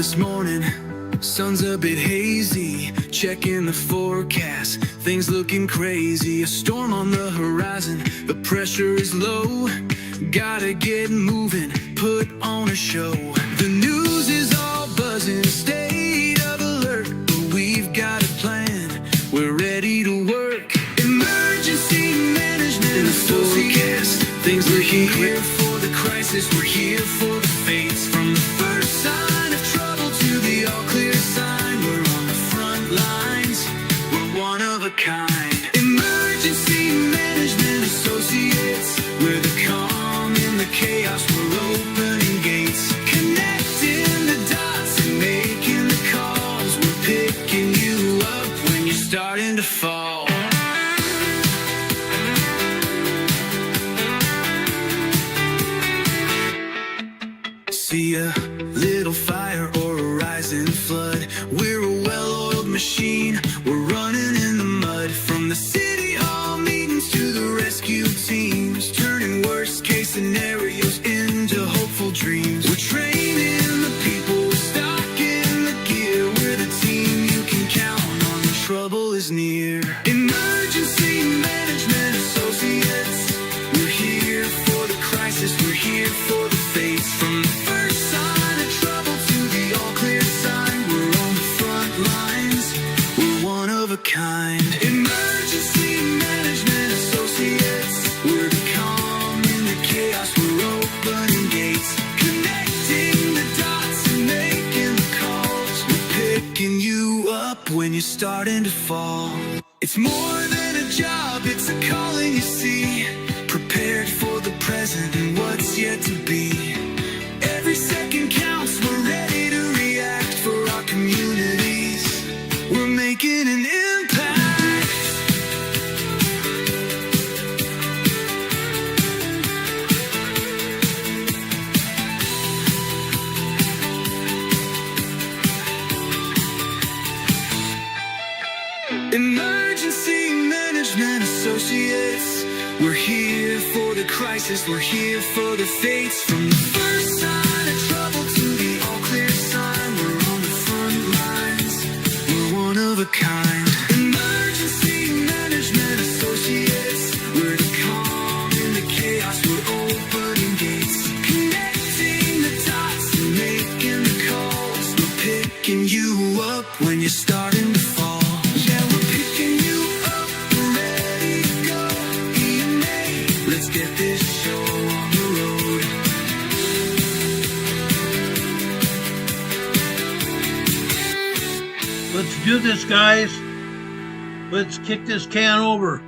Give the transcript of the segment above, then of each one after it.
this morning, sun's a bit hazy. Checking the forecast, things looking crazy. A storm on the horizon, the pressure is low. Gotta get moving, put on a show. The news is all buzzing, state of alert, but we've got a plan, we're ready to work. Emergency management and associates, things looking clear for the crisis. We're here for the fates, from the first sign of trouble to the all clear sign. We're on the front lines, we're one of a kind. Emergency management associates, we're the calm in the chaos. We're opening gates, connecting the dots and making the calls. We're picking you up when you're starting to fall. See a little fire or a rising flood, we're a well-oiled machine, we're running in the mud. From the city hall meetings to the rescue teams, turning worst case scenarios into hopeful dreams. We're training the people, we're stocking the gear, we're the team you can count on when trouble is near. Emergency management associates, we're here for the crisis, we're here for the fates. From the first sign of trouble to the all clear sign, we're on the front lines, we're one of a kind. Emergency management associates, we're the calm in the chaos. We're opening gates, connecting the dots and making the calls. We're picking you up when you're starting to fall. It's more than a job, it's a calling, you see. Prepared for the present and what's yet to be. Every second counts, we're ready to react for our communities. We're making an impact. Emergency management associates, we're here for the crisis, we're here for the fates. From the first sign of trouble to the all clear sign, we're on the front lines, we're one of a kind. Emergency management associates, we're the calm in the chaos. We're opening gates, connecting the dots and making the calls. We're picking you up when you're starting to fall. Yeah, we're picking you up, we're ready to go. EMA, let's get this show on the road. Let's do this, guys. Let's kick this can over.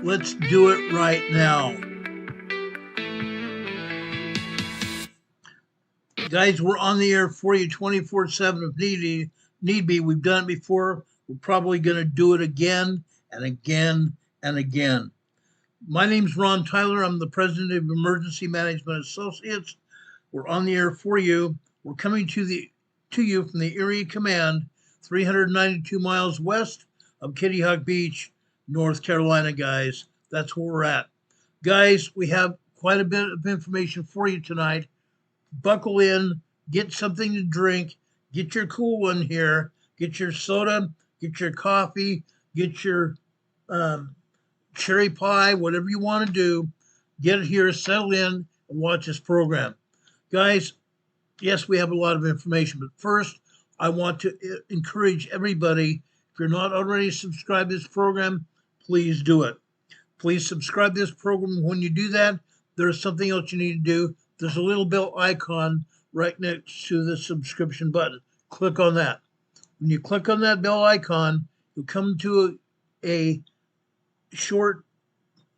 Let's do it right now. Guys, we're on the air for you 24/7 if need be. We've done it before. We're probably going to do it again and again and again. My name's Ron Tyler. I'm the president of Emergency Management Associates. We're on the air for you. We're coming to you from the Erie Command, 392 miles west of Kitty Hawk Beach, North Carolina, guys. That's where we're at. Guys, we have quite a bit of information for you tonight. Buckle in, get something to drink, get your cool one here, get your soda, get your coffee, get your cherry pie, whatever you want to do. Get it here, settle in, and watch this program. Guys, yes, we have a lot of information, but first, I want to encourage everybody, if you're not already subscribed to this program, please do it. Please subscribe to this program. When you do that, there's something else you need to do. There's a little bell icon right next to the subscription button. Click on that. When you click on that bell icon, you'll come to a short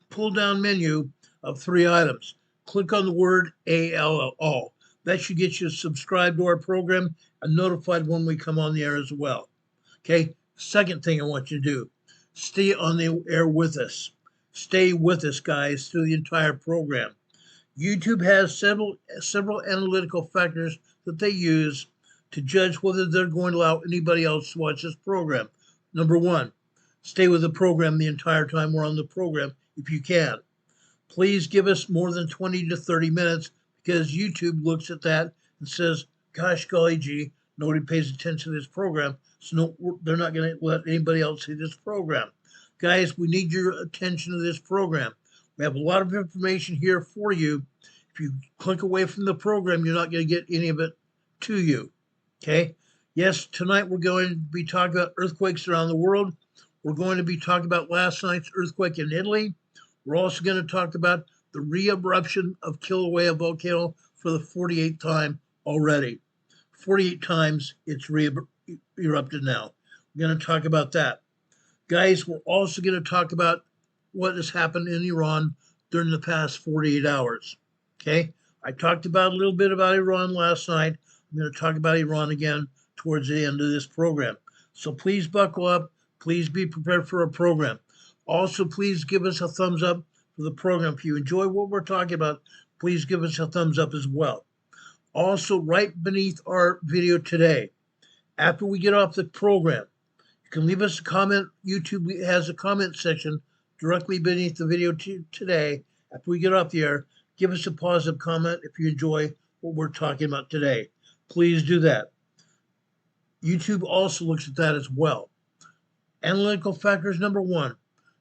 pull-down menu of 3 items. Click on the word ALL. That should get you subscribed to our program and notified when we come on the air as well. Okay, second thing I want you to do, stay on the air with us. Stay with us, guys, through the entire program. YouTube has several analytical factors that they use to judge whether they're going to allow anybody else to watch this program. Number one, stay with the program the entire time we're on the program if you can. Please give us more than 20 to 30 minutes because YouTube looks at that and says, gosh, golly gee, nobody pays attention to this program, so they're not going to let anybody else see this program. Guys, we need your attention to this program. We have a lot of information here for you. If you click away from the program, you're not going to get any of it to you. Okay? Yes, tonight we're going to be talking about earthquakes around the world. We're going to be talking about last night's earthquake in Italy. We're also going to talk about the re-eruption of Kilauea volcano for the 48th time already. 48 times it's re-erupted now. We're going to talk about that. Guys, we're also going to talk about what has happened in Iran during the past 48 hours. Okay? I talked about a little bit about Iran last night. I'm going to talk about Iran again towards the end of this program. So please buckle up. Please be prepared for our program. Also, please give us a thumbs up for the program. If you enjoy what we're talking about, please give us a thumbs up as well. Also, right beneath our video today, after we get off the program, you can leave us a comment. YouTube has a comment section directly beneath the video today. After we get off the air, give us a positive comment if you enjoy what we're talking about today. Please do that. YouTube also looks at that as well. Analytical factors number 1,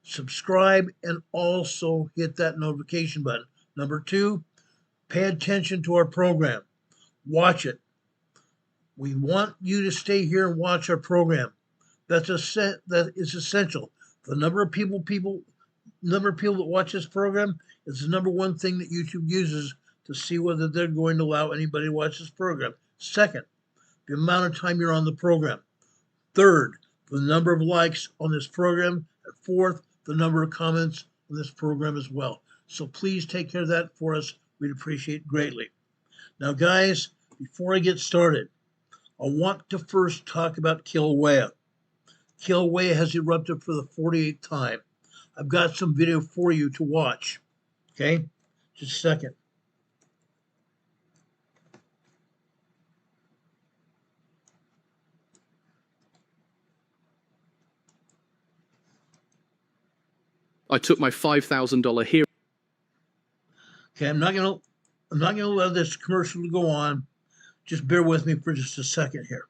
subscribe and also hit that notification button. Number 2, pay attention to our program. Watch it. We want you to stay here and watch our program. That is essential. The number of people that watch this program is the number 1 thing that YouTube uses to see whether they're going to allow anybody to watch this program. Second, the amount of time you're on the program. Third, the number of likes on this program. And fourth, the number of comments on this program as well. So please take care of that for us. We'd appreciate it greatly. Now, guys, before I get started, I want to first talk about Kilauea. Kilauea has erupted for the 48th time. I've got some video for you to watch. Okay? Just a second. I took my $5,000 hearing. Okay, I'm not gonna let this commercial go on. Just bear with me for just a second here.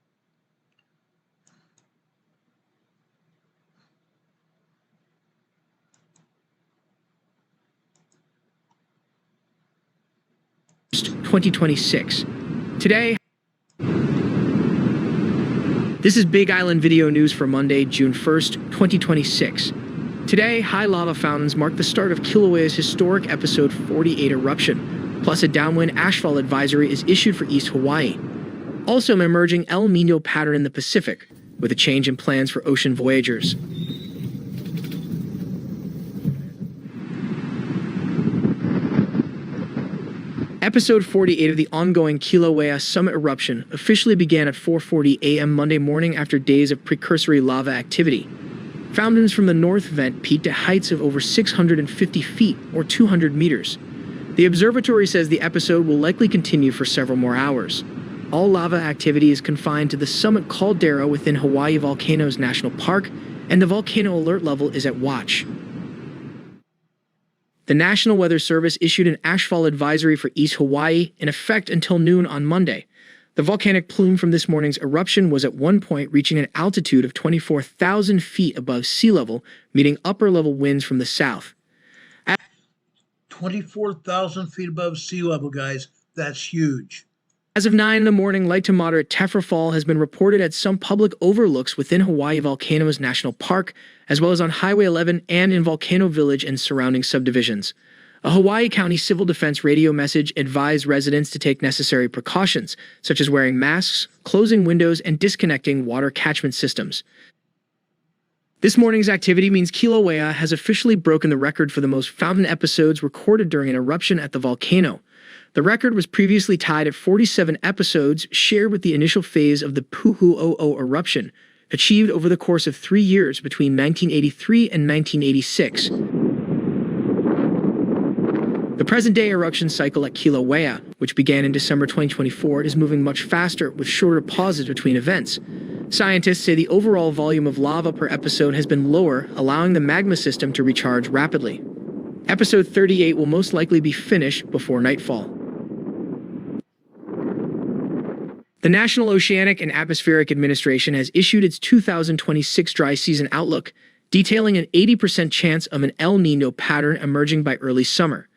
(2026). Today, this is Big Island video news for Monday, June 1st, 2026. Today, high lava fountains mark the start of Kilauea's historic episode 48 eruption, plus a downwind ashfall advisory is issued for East Hawaii. Also an emerging El Niño pattern in the Pacific, with a change in plans for ocean voyagers. Episode 48 of the ongoing Kilauea summit eruption officially began at 4:40 a.m. Monday morning after days of precursory lava activity. Fountains from the north vent peaked at heights of over 650 feet, or 200 meters. The observatory says the episode will likely continue for several more hours. All lava activity is confined to the summit caldera within Hawaii Volcanoes National Park, and the volcano alert level is at watch. The National Weather Service issued an ashfall advisory for East Hawaii in effect until noon on Monday. The volcanic plume from this morning's eruption was at one point reaching an altitude of 24,000 feet above sea level, meeting upper-level winds from the south. 24,000 feet above sea level, guys. That's huge. As of 9 in the morning, light to moderate tephra has been reported at some public overlooks within Hawaii Volcanoes National Park, as well as on Highway 11 and in Volcano Village and surrounding subdivisions. A Hawaii County Civil Defense radio message advised residents to take necessary precautions, such as wearing masks, closing windows, and disconnecting water catchment systems. This morning's activity means Kilauea has officially broken the record for the most fountain episodes recorded during an eruption at the volcano. The record was previously tied at 47 episodes shared with the initial phase of the Pu'u'o'o eruption, achieved over the course of 3 years between 1983 and 1986. The present-day eruption cycle at Kilauea, which began in December 2024, is moving much faster with shorter pauses between events. Scientists say the overall volume of lava per episode has been lower, allowing the magma system to recharge rapidly. Episode 38 will most likely be finished before nightfall. The National Oceanic and Atmospheric Administration has issued its 2026 dry season outlook, detailing an 80% chance of an El Niño pattern emerging by early summer.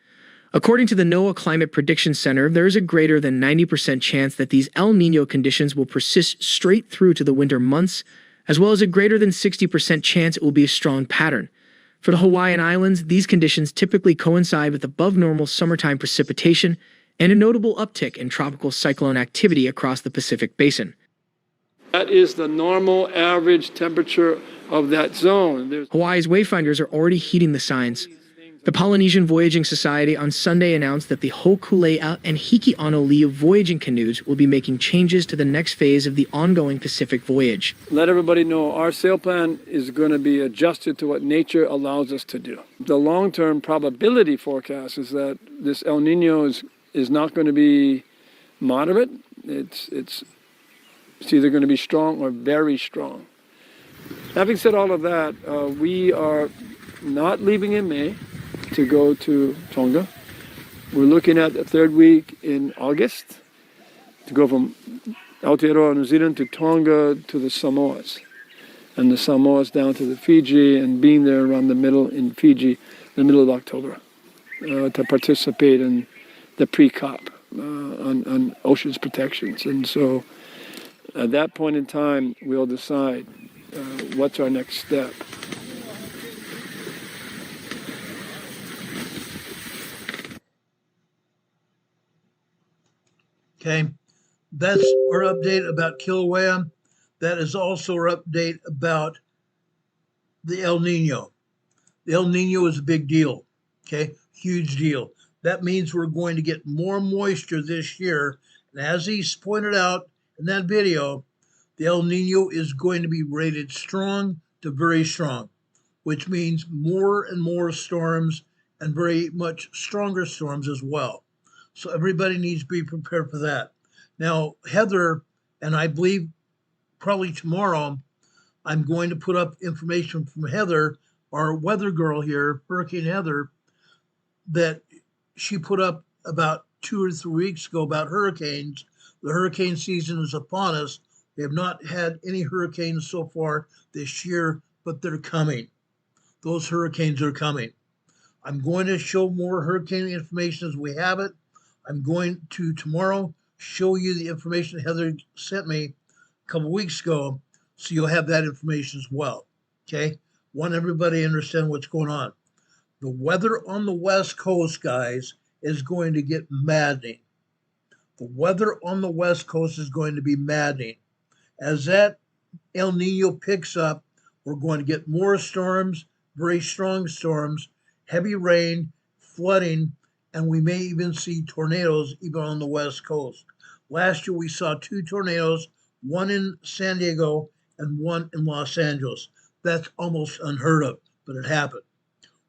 According to the NOAA Climate Prediction Center, there is a greater than 90% chance that these El Niño conditions will persist straight through to the winter months, as well as a greater than 60% chance it will be a strong pattern. For the Hawaiian Islands, these conditions typically coincide with above-normal summertime precipitation and a notable uptick in tropical cyclone activity across the Pacific Basin. That is the normal average temperature of that zone. Hawaii's wayfinders are already heeding the signs. The Polynesian Voyaging Society on Sunday announced that the Hokulea and Hiki'anoliu voyaging canoes will be making changes to the next phase of the ongoing Pacific voyage. Let everybody know our sail plan is going to be adjusted to what nature allows us to do. The long-term probability forecast is that this El Nino is not going to be moderate. It's either going to be strong or very strong. Having said all of that, we are not leaving in May to go to Tonga. We're looking at the third week in August to go from Aotearoa, New Zealand to Tonga to the Samoas, and the Samoas down to the Fiji, and being there around the middle in Fiji, the middle of October, to participate in the pre-COP on oceans protections. And so at that point in time, we'll decide what's our next step. Okay, that's our update about Kilauea. That is also our update about the El Nino. The El Nino is a big deal, okay? Huge deal. That means we're going to get more moisture this year. And as he's pointed out in that video, the El Nino is going to be rated strong to very strong, which means more and more storms and very much stronger storms as well. So everybody needs to be prepared for that. Now, Heather, and I believe probably tomorrow, I'm going to put up information from Heather, our weather girl here, Hurricane Heather, that she put up about 2 or 3 weeks ago about hurricanes. The hurricane season is upon us. We have not had any hurricanes so far this year, but they're coming. Those hurricanes are coming. I'm going to show more hurricane information as we have it. I'm going to tomorrow show you the information Heather sent me a couple weeks ago, so you'll have that information as well. Okay? Want everybody to understand what's going on. The weather on the West Coast, guys, is going to get maddening. The weather on the West Coast is going to be maddening. As that El Nino picks up, we're going to get more storms, very strong storms, heavy rain, flooding, and we may even see tornadoes even on the West Coast. Last year we saw 2 tornadoes, one in San Diego and one in Los Angeles. That's almost unheard of, but it happened.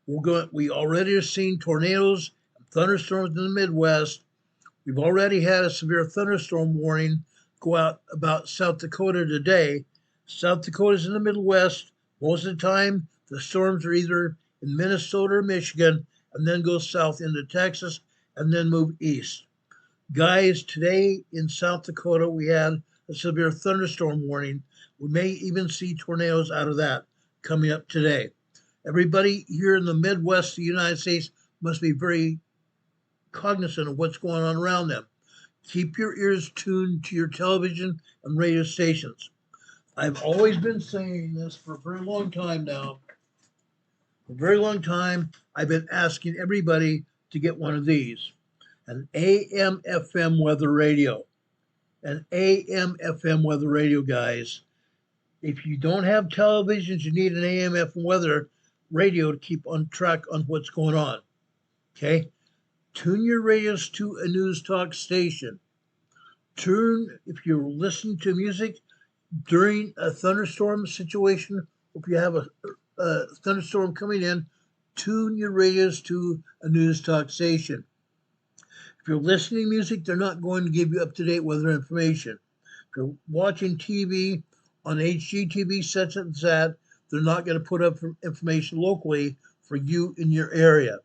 We already have seen tornadoes and thunderstorms in the Midwest. We've already had a severe thunderstorm warning go out about South Dakota today. South Dakota's in the Midwest. Most of the time, the storms are either in Minnesota or Michigan, and then go south into Texas, and then move east. Guys, today in South Dakota, we had a severe thunderstorm warning. We may even see tornadoes out of that coming up today. Everybody here in the Midwest of the United States must be very cognizant of what's going on around them. Keep your ears tuned to your television and radio stations. I've always been saying this for a very long time now. For a very long time, I've been asking everybody to get one of these, an AM/FM weather radio. An AM/FM weather radio, guys. If you don't have televisions, you need an AM/FM weather radio to keep on track on what's going on. Okay? Tune your radios to a news talk station. If you're listening to music during a thunderstorm situation, if you have a thunderstorm coming in, tune your radios to a news talk station. If you're listening to music, they're not going to give you up-to-date weather information. If you're watching TV on HGTV, such and that, they're not going to put up information locally for you in your area.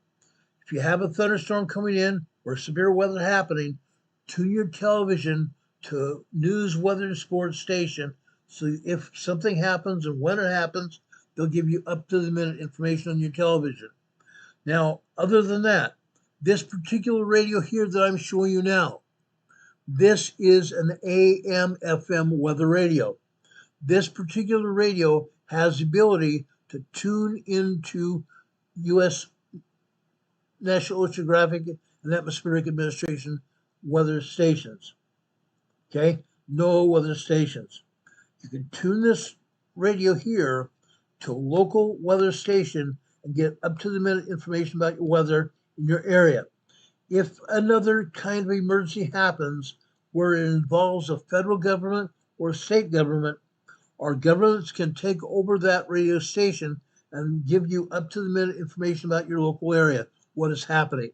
If you have a thunderstorm coming in or severe weather happening, tune your television to news, weather, and sports station. So if something happens and when it happens, they'll give you up to the minute information on your television. Now, other than that, this particular radio here that I'm showing you now, this is an AM/FM weather radio. This particular radio has the ability to tune into U.S. National Oceanographic and Atmospheric Administration weather stations. Okay, no weather stations. You can tune this radio here to a local weather station and get up to the minute information about your weather in your area. If another kind of emergency happens where it involves a federal government or a state government, our governments can take over that radio station and give you up to the minute information about your local area, what is happening.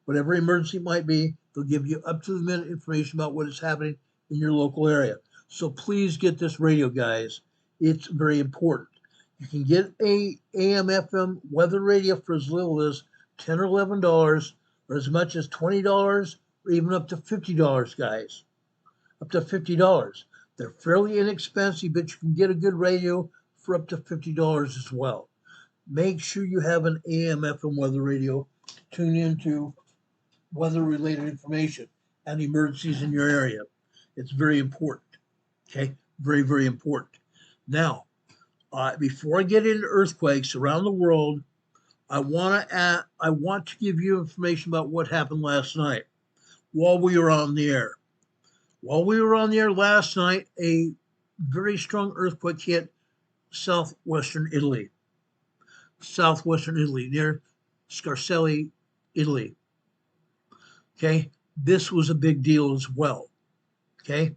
Whatever emergency it might be, they'll give you up to the minute information about what is happening in your local area. So please get this radio, guys. It's very important. You can get a AM/FM weather radio for as little as $10 or $11, or as much as $20, or even up to $50, guys. Up to $50. They're fairly inexpensive, but you can get a good radio for up to $50 as well. Make sure you have an AM/FM weather radio to tune into weather-related information and emergencies in your area. It's very important. Okay, very, very important. Now, before I get into earthquakes around the world, I want to give you information about what happened last night while we were on the air. While we were on the air last night, a very strong earthquake hit southwestern Italy, near Scarcelli, Italy. Okay, this was a big deal as well. Okay,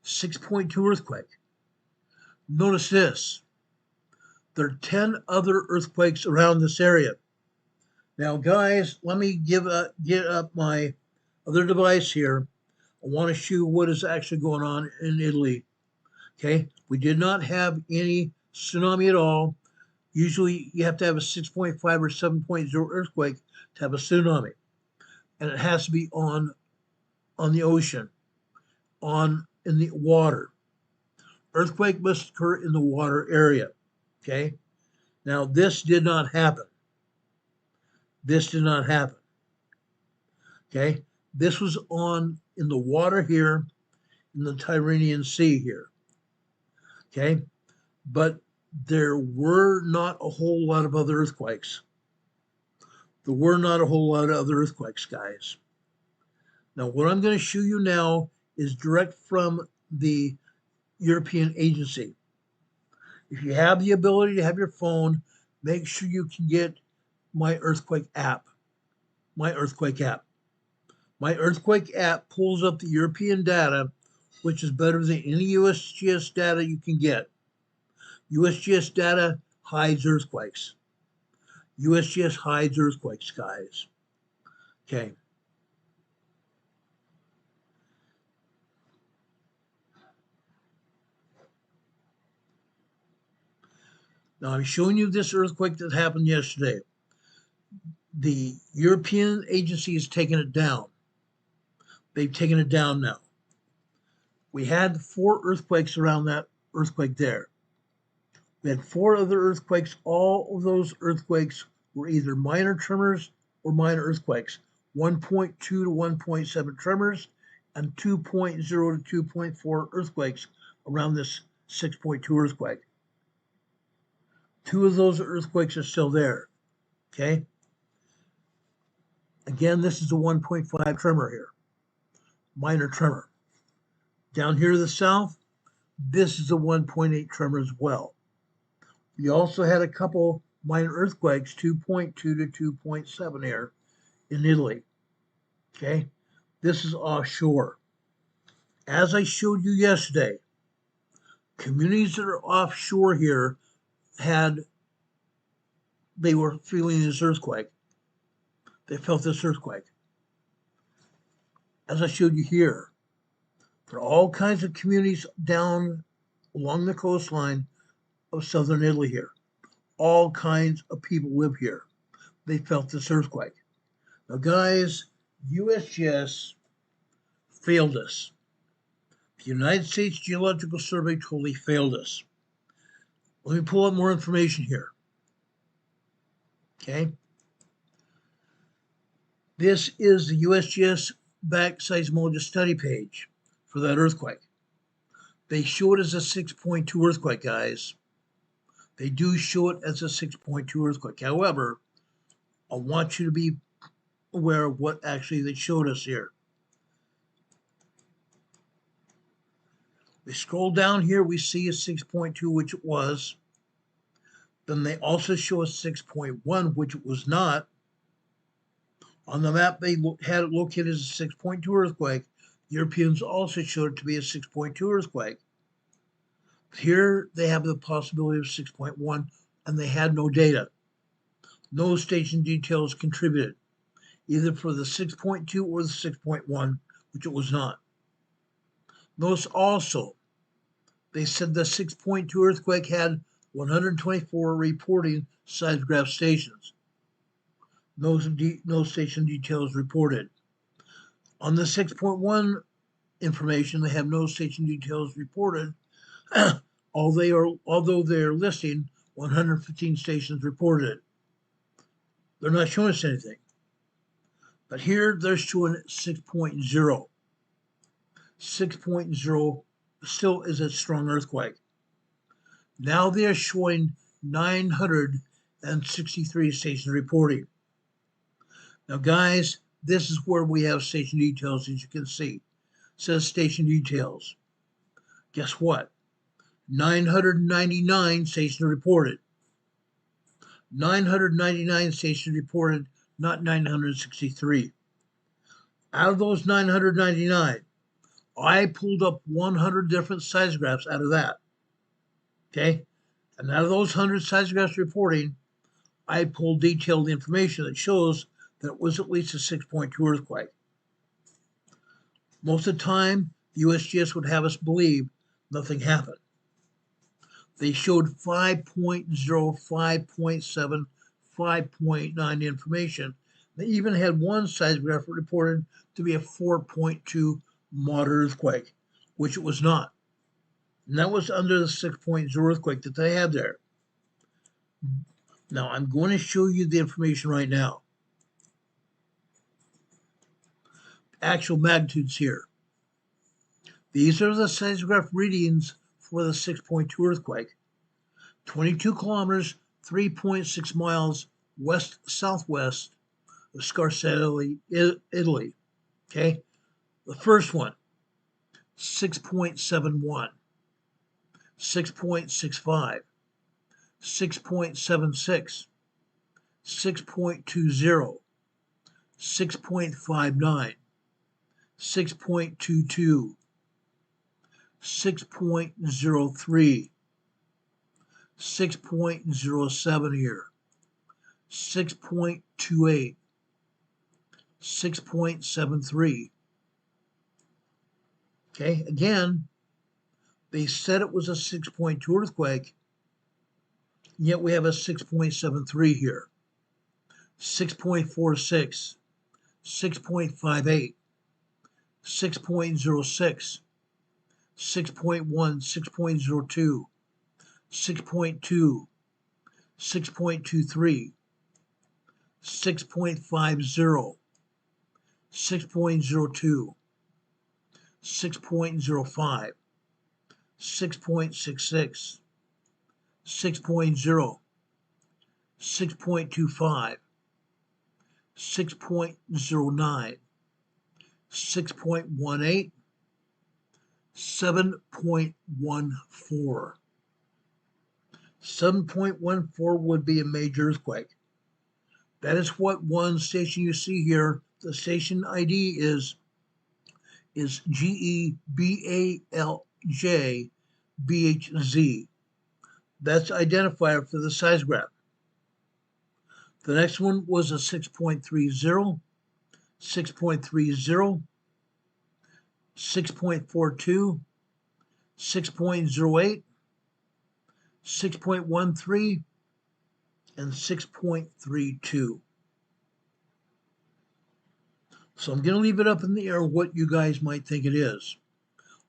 6.2 earthquake. Notice this. There are 10 other earthquakes around this area. Now, guys, let me get up my other device here. I want to show you what is actually going on in Italy. Okay, we did not have any tsunami at all. Usually you have to have a 6.5 or 7.0 earthquake to have a tsunami. And it has to be on the ocean, in the water. Earthquake must occur in the water area. Okay, now this did not happen. Okay, this was in the water here, in the Tyrrhenian Sea here. Okay, but there were not a whole lot of other earthquakes. Guys. Now, what I'm going to show you now is direct from the European agency. If you have the ability to have your phone, make sure you can get my earthquake app. My earthquake app pulls up the European data, which is better than any USGS data you can get. USGS data hides earthquakes. Guys. Okay. Now I'm showing you this earthquake that happened yesterday. The European agency has taken it down. They've taken it down now. We had 4 earthquakes around that earthquake there. We had 4 other earthquakes. All of those earthquakes were either minor tremors or minor earthquakes. 1.2 to 1.7 tremors and 2.0 to 2.4 earthquakes around this 6.2 earthquake. 2 of those earthquakes are still there. Okay. Again, this is a 1.5 tremor here. Minor tremor. Down here to the south, this is a 1.8 tremor as well. We also had a couple minor earthquakes, 2.2 to 2.7 here in Italy. Okay, this is offshore. As I showed you yesterday, communities that are offshore here they were feeling this earthquake. They felt this earthquake. As I showed you here, there are all kinds of communities down along the coastline of southern Italy here. All kinds of people live here. They felt this earthquake. Now, guys, USGS failed us. The United States Geological Survey totally failed us. Let me pull up more information here. Okay. This is the USGS-backed seismologist study page for that earthquake. They show it as a 6.2 earthquake, guys. They do show it as a 6.2 earthquake. However, I want you to be aware of what actually they showed us here. We scroll down here, we see a 6.2, which it was. Then they also show a 6.1, which it was not. On the map, they had it located as a 6.2 earthquake. Europeans also showed it to be a 6.2 earthquake. Here they have the possibility of 6.1, and they had no data. No station details contributed, either for the 6.2 or the 6.1, which it was not. Notice also, they said the 6.2 earthquake had 124 reporting seismograph stations. No station details reported. On the 6.1 information, they have no station details reported, although they're listing 115 stations reported. They're not showing us anything. But here they're showing 6.0. 6.0 still is a strong earthquake. Now they're showing 963 stations reporting. Now, guys, this is where we have station details, as you can see. It says station details. Guess what? 999 stations reported. 999 stations reported, not 963. Out of those 999, I pulled up 100 different seismographs out of that. Okay? And out of those 100 seismographs reporting, I pulled detailed information that shows that it was at least a 6.2 earthquake. Most of the time, the USGS would have us believe nothing happened. They showed 5.0, 5.7, 5.9 information. They even had one seismograph reported to be a 4.2 moderate earthquake, which it was not. And that was under the 6.0 earthquake that they had there. Now, I'm going to show you the information right now. Actual magnitudes here. These are the seismograph readings for the 6.2 earthquake. 22 kilometers, 3.6 miles west-southwest of Scarcella, Italy. Okay? The first one, 6.71, 6.65, 6.76, 6.20, 6.59, 6.22, 6.03, 6.07 here, 6.28, 6.73. Okay, again, they said it was a 6.2 earthquake, yet we have a 6.73 here, 6.46, 6.58, 6.06, 6.1, 6.02, 6.2, 6.23, 6.50, 6.02, 6.05, 6.66, 6.0, 6.25, 6.09, 6.18, 7.14. 7.14 would be a major earthquake. That is what one station you see here. The station ID is GEBALJBHZ. That's identifier for the seismograph. The next one was a 6.30, 6.30, 6.42, 6.08, 6.13, and 6.32. So I'm going to leave it up in the air what you guys might think it is.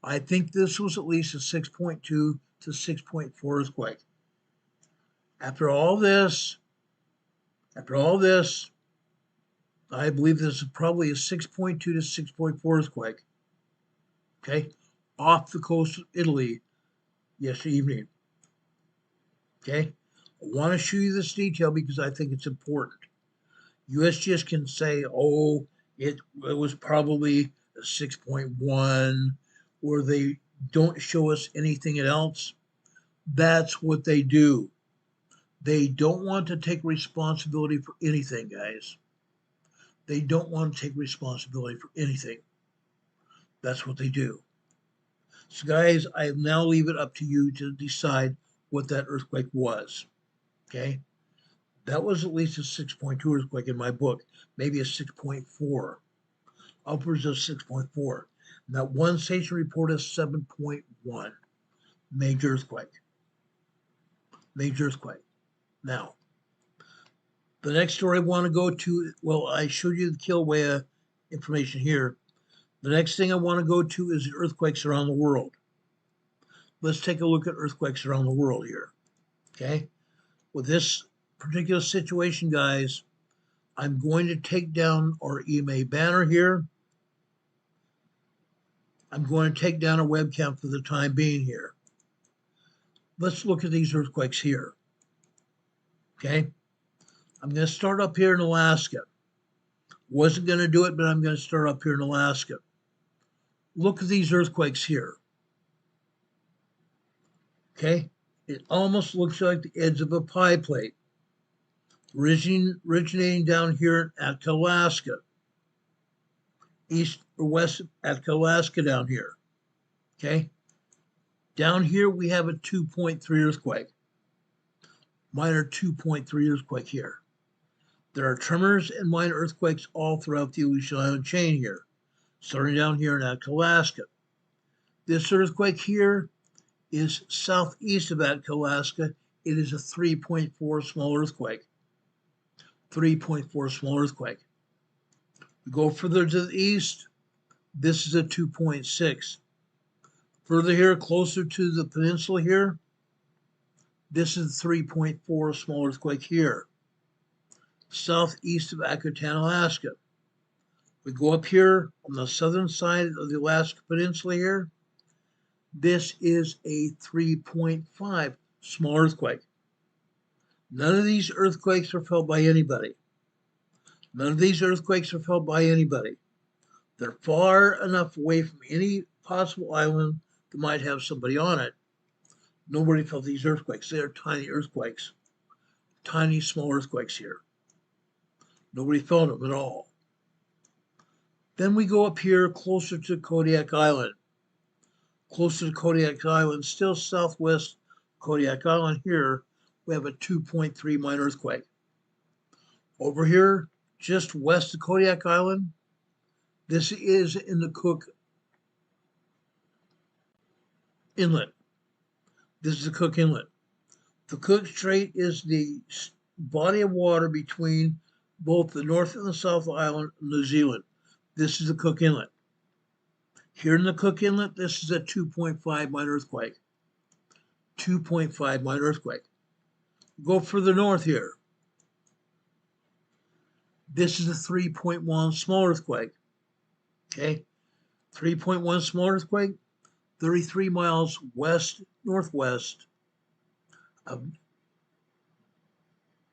I think this was at least a 6.2 to 6.4 earthquake. After all this, I believe this is probably a 6.2 to 6.4 earthquake. Okay, off the coast of Italy yesterday evening. Okay, I want to show you this detail because I think it's important. USGS can say, oh, it was probably a 6.1, or they don't show us anything else. That's what they do. They don't want to take responsibility for anything, guys. They don't want to take responsibility for anything. That's what they do. So, guys, I now leave it up to you to decide what that earthquake was. Okay? That was at least a 6.2 earthquake in my book, maybe a 6.4, upwards of 6.4. And that one station report is 7.1. Major earthquake. Major earthquake. Now, the next story I want to go to, well, I showed you the Kilauea information here. The next thing I want to go to is earthquakes around the world. Let's take a look at earthquakes around the world here. Okay? With this particular situation, guys, I'm going to take down our EMA banner here. I'm going to take down a webcam for the time being here. Let's look at these earthquakes here. Okay? I'm going to start up here in Alaska. Wasn't going to do it, but I'm going to start up here in Alaska. Look at these earthquakes here. Okay? It almost looks like the edge of a pie plate. Originating down here at Alaska. East or west at Alaska down here. Okay? Down here we have a 2.3 earthquake. Minor 2.3 earthquake here. There are tremors and minor earthquakes all throughout the Aleutian Island chain here, starting down here in Alaska. This earthquake here is southeast of Alaska. It is a 3.4 small earthquake. 3.4 small earthquake. We go further to the east. This is a 2.6. Further here, closer to the peninsula here, this is a 3.4 small earthquake here. Southeast of Akutan, Alaska. We go up here on the southern side of the Alaska Peninsula here. This is a 3.5 small earthquake. None of these earthquakes are felt by anybody. None of these earthquakes are felt by anybody. They're far enough away from any possible island that might have somebody on it. Nobody felt these earthquakes. They are tiny earthquakes. Tiny, small earthquakes here. Nobody felt them at all. Then we go up here closer to Kodiak Island. Closer to Kodiak Island, still southwest Kodiak Island here, we have a 2.3 minor earthquake. Over here, just west of Kodiak Island, this is in the Cook Inlet. This is the Cook Inlet. The Cook Strait is the body of water between both the North and the South Island of New Zealand. This is the Cook Inlet. Here in the Cook Inlet, this is a 2.5 minor earthquake. 2.5 minor earthquake. Go further north here. This is a 3.1 small earthquake. Okay? 3.1 small earthquake, 33 miles west-northwest of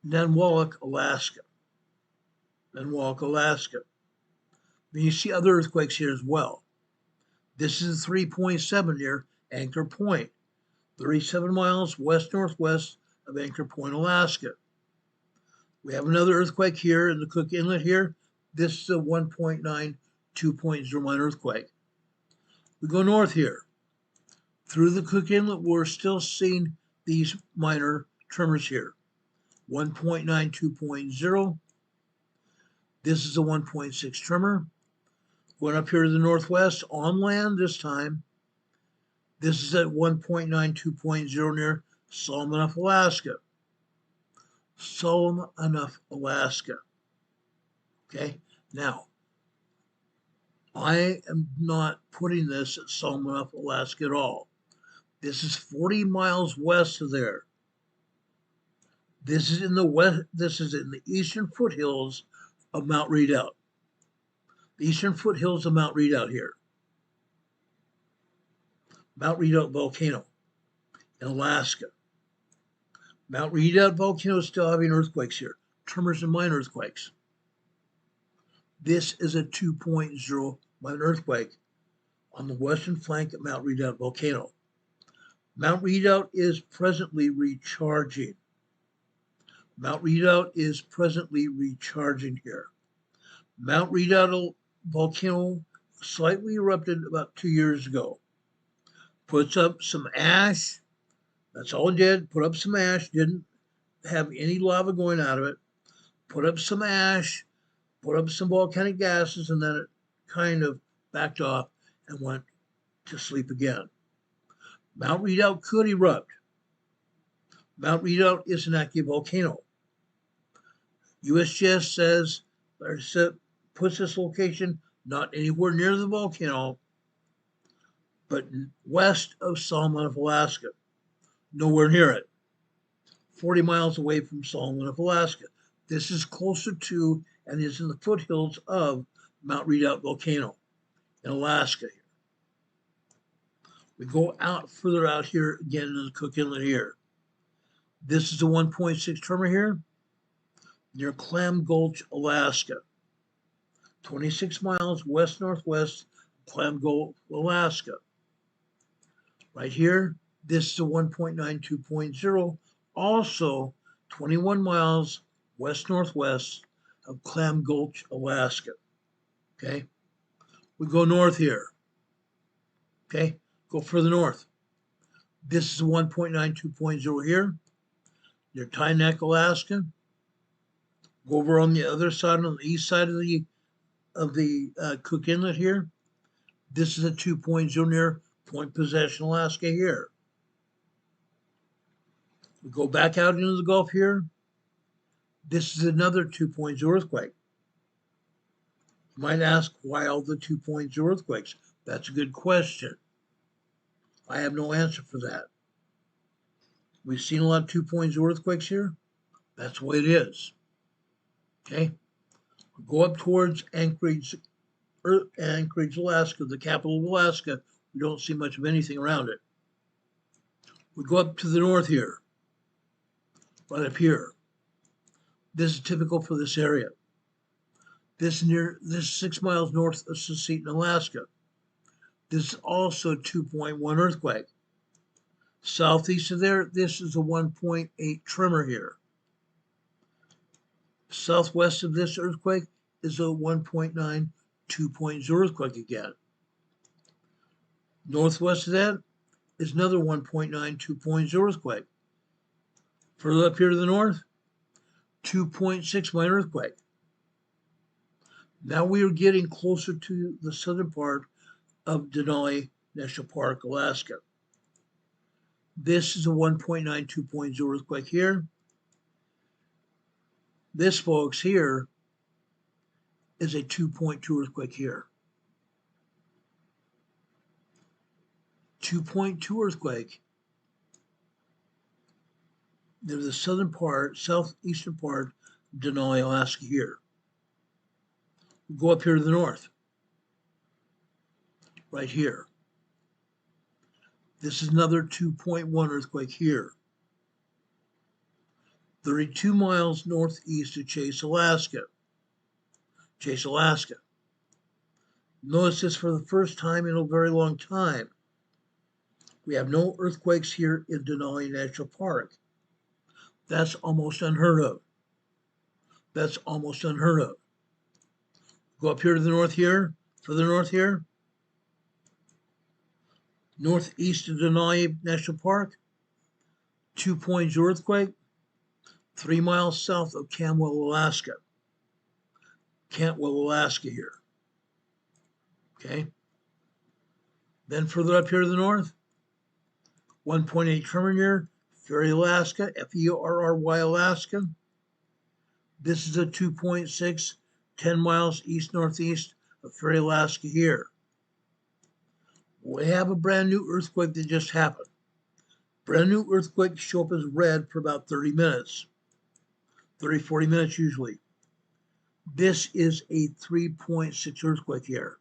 Nanwalek, Alaska. Nanwalek, Alaska. Then you see other earthquakes here as well. This is a 3.7 near Anchor Point, 37 miles west-northwest of Anchor Point, Alaska. We have another earthquake here in the Cook Inlet here. This is a 1.9, 2.0 minor earthquake. We go north here. Through the Cook Inlet, we're still seeing these minor tremors here. 1.9, 2.0. This is a 1.6 tremor. Going up here to the northwest, on land this time. This is at 1.9, 2.0 near Solomon, Alaska. Solomon, Alaska. Okay, now, I am not putting this at Salmanoff, Alaska at all. This is 40 miles west of there. This is in the west. This is in the eastern foothills of Mount Redoubt. The eastern foothills of Mount Redoubt here. Mount Redoubt volcano in Alaska. Mount Redoubt volcano is still having earthquakes here, tremors and minor earthquakes. This is a 2.0 minor earthquake on the western flank of Mount Redoubt volcano. Mount Redoubt is presently recharging. Mount Redoubt is presently recharging here. Mount Redoubt volcano slightly erupted about 2 years ago. Puts up some ash. That's all it did. Put up some ash. Didn't have any lava going out of it. Put up some ash. Put up some volcanic gases, and then it kind of backed off and went to sleep again. Mount Redoubt could erupt. Mount Redoubt is an active volcano. USGS says, puts this location not anywhere near the volcano, but west of Salmanoff, Alaska. Nowhere near it. 40 miles away from Salmanoff, Alaska. This is closer to and is in the foothills of Mount Redoubt volcano in Alaska. We go out further out here again in the Cook Inlet here. This is a 1.6 tremor here near Clam Gulch, Alaska. 26 miles west-northwest of Clam Gulch, Alaska. Right here, this is a 1.9 2.0, also 21 miles west-northwest of Clam Gulch, Alaska. Okay, we go north here. Okay, go further north. This is a 1.9 2.0 here near Tynek, Alaska. Go over on the other side, on the east side of the Cook Inlet here. This is a 2.0 near Point Possession, Alaska here. We go back out into the Gulf here. This is another 2.0 earthquake. You might ask, why all the 2.0 earthquakes? That's a good question. I have no answer for that. We've seen a lot of 2.0 earthquakes here. That's the way it is. Okay? Go up towards Anchorage, Alaska, the capital of Alaska. We don't see much of anything around it. We go up to the north here, right up here. This is typical for this area. This is 6 miles north of Secedon, Alaska. This is also a 2.1 earthquake. Southeast of there, this is a 1.8 tremor here. Southwest of this earthquake is a 1.9 2.0 earthquake again. Northwest of that is another 1.9 2.0 earthquake. Further up here to the north, 2.6 minor earthquake. Now we are getting closer to the southern part of Denali National Park, Alaska. This is a 1.9 2.0 earthquake here. This, folks, here is a 2.2 earthquake here. 2.2 earthquake near the southern part, southeastern part of Denali, Alaska here. We go up here to the north, right here. This is another 2.1 earthquake here. 32 miles northeast of Chase, Alaska. Chase, Alaska. Notice this for the first time in a very long time. We have no earthquakes here in Denali National Park. That's almost unheard of. That's almost unheard of. Go up here to the north here, further north here. Northeast of Denali National Park, 2.0 earthquake, 3 miles south of Cantwell, Alaska. Cantwell, Alaska here. Okay. Then further up here to the north, 1.8 tremor near Ferry, Alaska, Ferry, Alaska. This is a 2.6, 10 miles east-northeast of Fairfield, Alaska here. We have a brand new earthquake that just happened. Brand new earthquakes show up as red for about 30 minutes, 30, 40 minutes usually. This is a 3.6 earthquake here.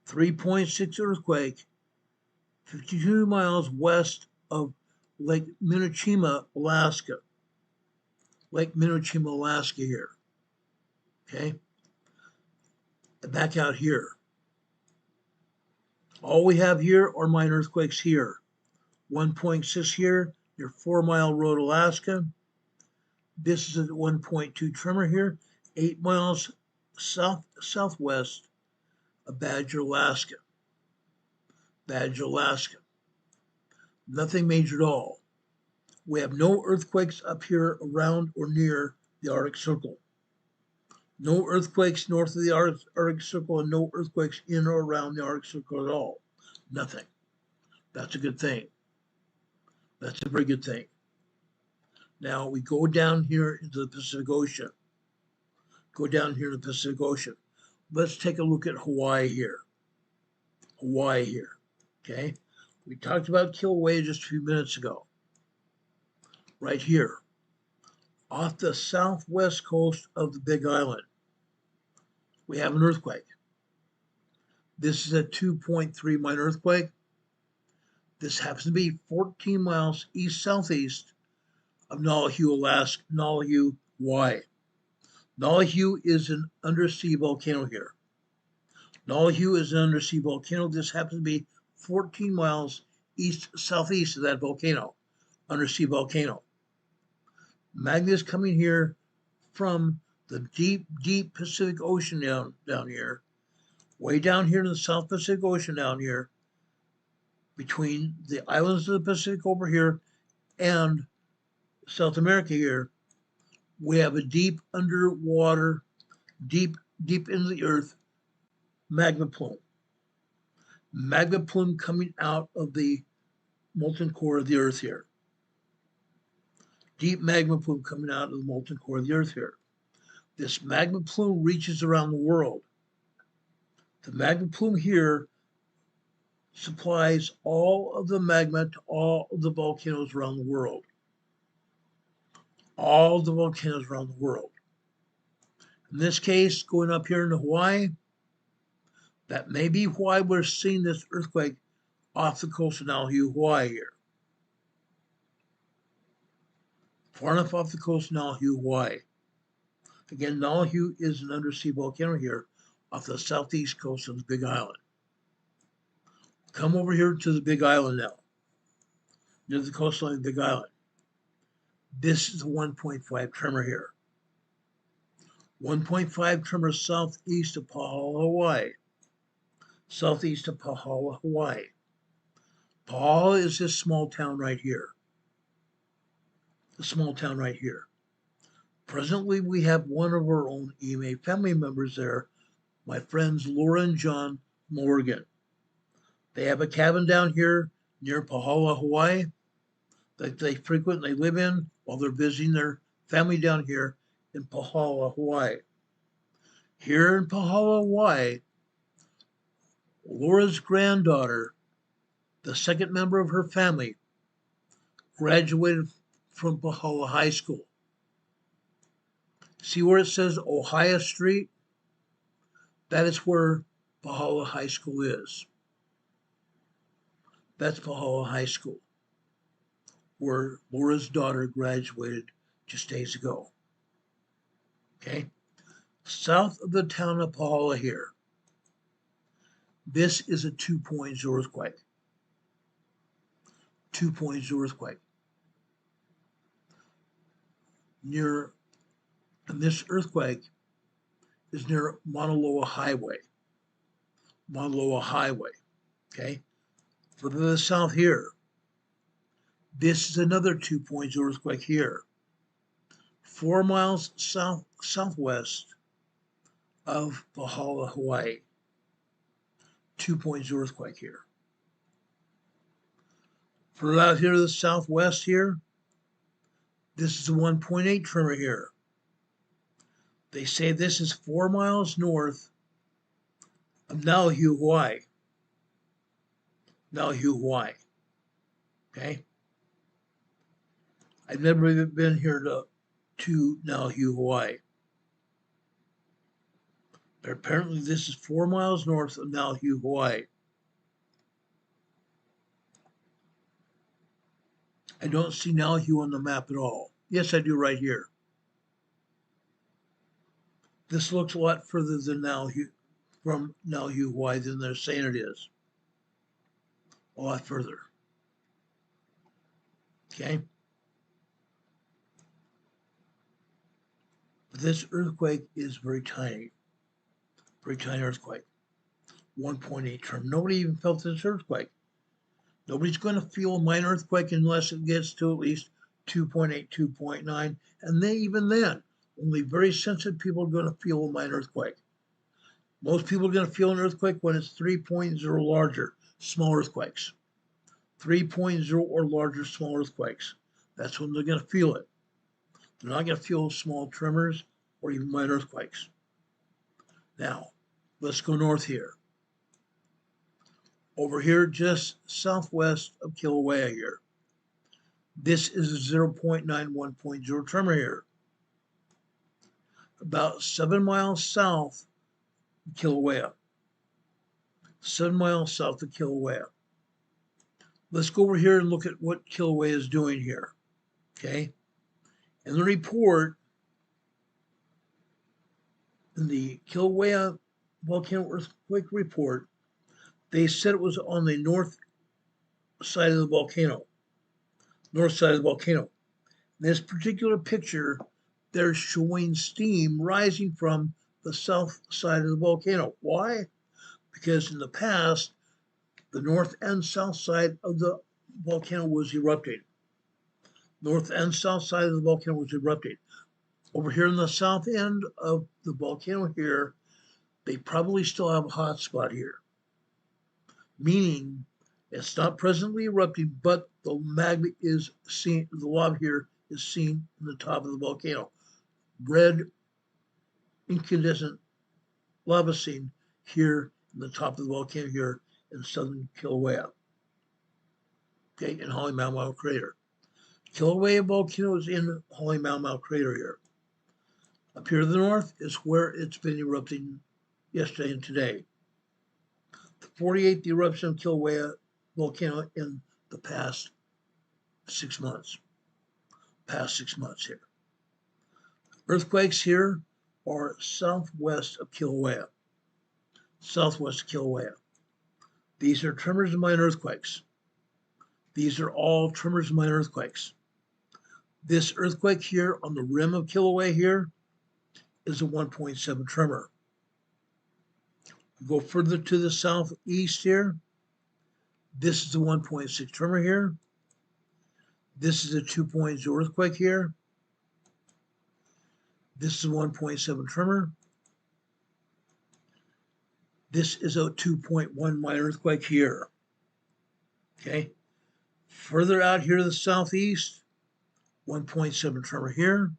3.6 earthquake, 52 miles west of Lake Minocima, Alaska. Lake Minocima, Alaska here. Okay? Back out here. All we have here are minor earthquakes here. 1.6 here, near 4 Mile Road, Alaska. This is a 1.2 tremor here, 8 miles southwest of Badger, Alaska. Badger, Alaska. Nothing major at all. We have no earthquakes up here around or near the Arctic Circle. No earthquakes north of the Arctic Circle, and no earthquakes in or around the Arctic Circle at all. Nothing. That's a good thing. That's a very good thing. Now we go down here into the Pacific Ocean. Go down here to the Pacific Ocean. Let's take a look at Hawaii here. Hawaii here. Okay? We talked about Kilauea just a few minutes ago. Right here. Off the southwest coast of the Big Island, we have an earthquake. This is a 2.3 minor earthquake. This happens to be 14 miles east-southeast of Nahue, Alaska, Nahue, Hawaii. Nahue is an undersea volcano here. Nahue is an undersea volcano. This happens to be 14 miles east-southeast of that volcano, undersea volcano. Magma is coming here from the deep, deep Pacific Ocean down here, way down here in the South Pacific Ocean down here, between the islands of the Pacific over here and South America here. We have a deep underwater, deep into the earth magma plume. Magma plume coming out of the molten core of the earth here. Deep magma plume coming out of the molten core of the earth here. This magma plume reaches around the world. The magma plume here supplies all of the magma to all of the volcanoes around the world. All the volcanoes around the world. In this case, going up here into Hawaii, that may be why we're seeing this earthquake off the coast of Nahue, Hawaii here. Far enough off the coast of Nahue, Hawaii. Again, Nahue is an undersea volcano here off the southeast coast of the Big Island. Come over here to the Big Island now, near the coastline of the Big Island. This is a 1.5 tremor here. 1.5 tremor southeast of Pahala, Hawaii. Southeast of Pahala, Hawaii. Pahala is this small town right here. The small town right here. Presently, we have one of our own EMA family members there, my friends Laura and John Morgan. They have a cabin down here near Pahala, Hawaii, that they frequently live in while they're visiting their family down here in Pahala, Hawaii. Here in Pahala, Hawaii, Laura's granddaughter, the second member of her family, graduated from Pahala High School. See where it says Ohio Street? That is where Pahala High School is. That's Pahala High School, where Laura's daughter graduated just days ago. Okay? South of the town of Pahala here, this is a 2.0 earthquake. 2.0 earthquake. And this earthquake is near Mauna Loa Highway. Mauna Loa Highway, okay? Further to the south here, this is another 2.0 earthquake here. 4 miles southwest of Pahala, Hawaii. 2.0 earthquake here. Further out here to the southwest here, this is a 1.8 tremor here. They say this is 4 miles north of Nauvoo, Hawaii. Nauvoo, Hawaii. Okay? I've never even been here to Nauvoo, Hawaii. But apparently this is 4 miles north of Nauvoo, Hawaii. I don't see Nauvoo on the map at all. Yes, I do right here. This looks a lot further than from Nauvoo, Hawaii than they're saying it is. A lot further. Okay? But this earthquake is very tiny earthquake. 1.8 tremor. Nobody even felt this earthquake. Nobody's going to feel a minor earthquake unless it gets to at least 2.8, 2.9. And even then, only very sensitive people are going to feel a minor earthquake. Most people are going to feel an earthquake when it's 3.0 larger, small earthquakes. 3.0 or larger, small earthquakes. That's when they're going to feel it. They're not going to feel small tremors or even minor earthquakes. Now, let's go north here. Over here, just southwest of Kilauea here. This is a 0.91.0 tremor here. About 7 miles south of Kilauea. 7 miles south of Kilauea. Let's go over here and look at what Kilauea is doing here. Okay? In the report, in the Kilauea volcano earthquake report, they said it was on the north side of the volcano. North side of the volcano. In this particular picture, they're showing steam rising from the south side of the volcano. Why? Because in the past, the north and south side of the volcano was erupting. North and south side of the volcano was erupting. Over here in the south end of the volcano here, they probably still have a hot spot here. Meaning it's not presently erupting, but the magma is seen, the lava here is seen in the top of the volcano. Red incandescent lava seen here in the top of the volcano here in southern Kilauea. Okay, in Holly Mau Mau crater. Kilauea volcano is in Holly Mau Mau crater here. Up here to the north is where it's been erupting yesterday and today. The 48th eruption of Kilauea volcano in the past 6 months. Past 6 months here. Earthquakes here are southwest of Kilauea. Southwest of Kilauea. These are tremors and minor earthquakes. These are all tremors and minor earthquakes. This earthquake here on the rim of Kilauea here is a 1.7 tremor. Go further to the southeast here. This is a 1.6 tremor here. This is a 2.0 earthquake here. This is a 1.7 tremor. This is a 2.1 minor earthquake here. Okay. Further out here to the southeast, 1.7 tremor here.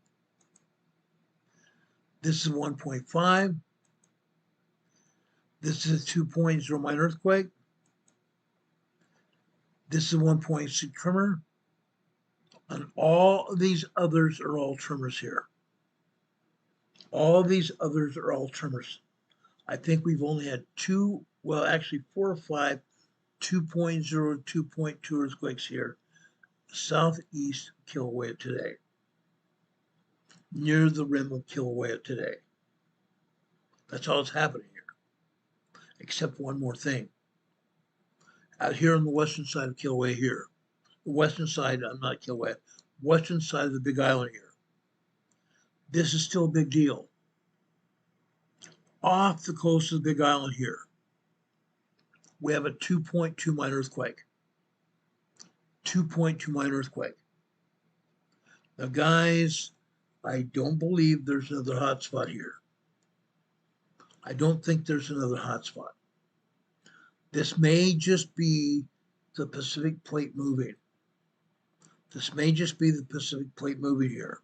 This is 1.5. This is a 2.0 minor earthquake. This is 1.6 tremor. And all of these others are all tremors here. All these others are all tremors. I think we've only had 4 or 5 2.0, 2.2 earthquakes here, southeast Kilauea today, near the rim of Kilauea today. That's all that's happening here, except one more thing. Out here on the western side of Kilauea here, the western side, not Kilauea, western side of the Big Island here. This is still a big deal. Off the coast of the Big Island here, we have a 2.2 minor earthquake. 2.2 minor earthquake. Now, guys, I don't believe there's another hot spot here. I don't think there's another hot spot. This may just be the Pacific Plate moving. This may just be the Pacific Plate moving here.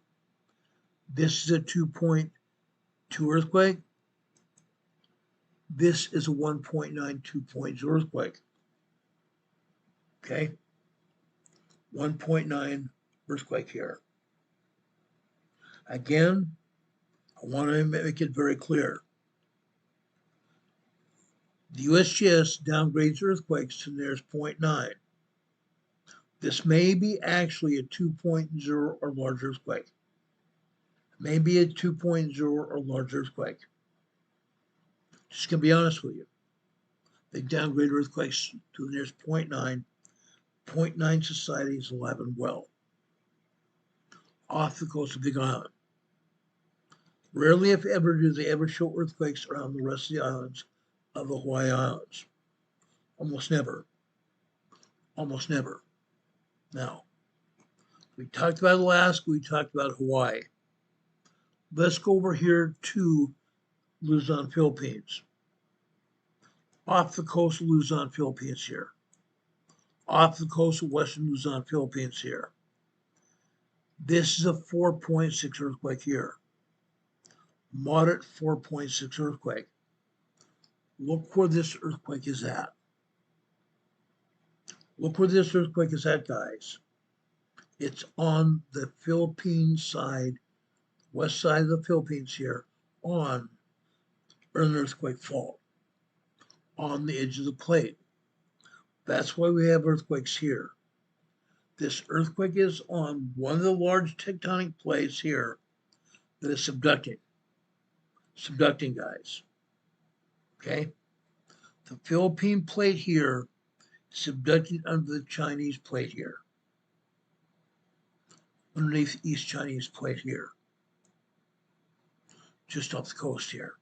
This is a 2.2 earthquake. This is a 1.92 earthquake. Okay? 1.9 earthquake here. Again, I want to make it very clear. The USGS downgrades earthquakes to nearest 0.9. This may be actually a 2.0 or larger earthquake. Maybe a 2.0 or larger earthquake. Just gonna be honest with you. They downgrade earthquakes to the nearest 0.9. 0.9 society is alive and well. Off the coast of Big Island. Rarely, if ever, do they ever show earthquakes around the rest of the islands of the Hawaii Islands. Almost never. Almost never. Now, we talked about Alaska, we talked about Hawaii. Let's go over here to Luzon, Philippines. Off the coast of Luzon, Philippines here. Off the coast of Western Luzon, Philippines here. This is a 4.6 earthquake here. Moderate 4.6 earthquake. Look where this earthquake is at. Look where this earthquake is at, guys. It's on the Philippine side, west side of the Philippines here, on an earthquake fault, on the edge of the plate. That's why we have earthquakes here. This earthquake is on one of the large tectonic plates here that is subducting. Subducting, guys. Okay? The Philippine plate here is subducting under the Chinese plate here. Underneath the East Chinese plate here. Just off the coast here.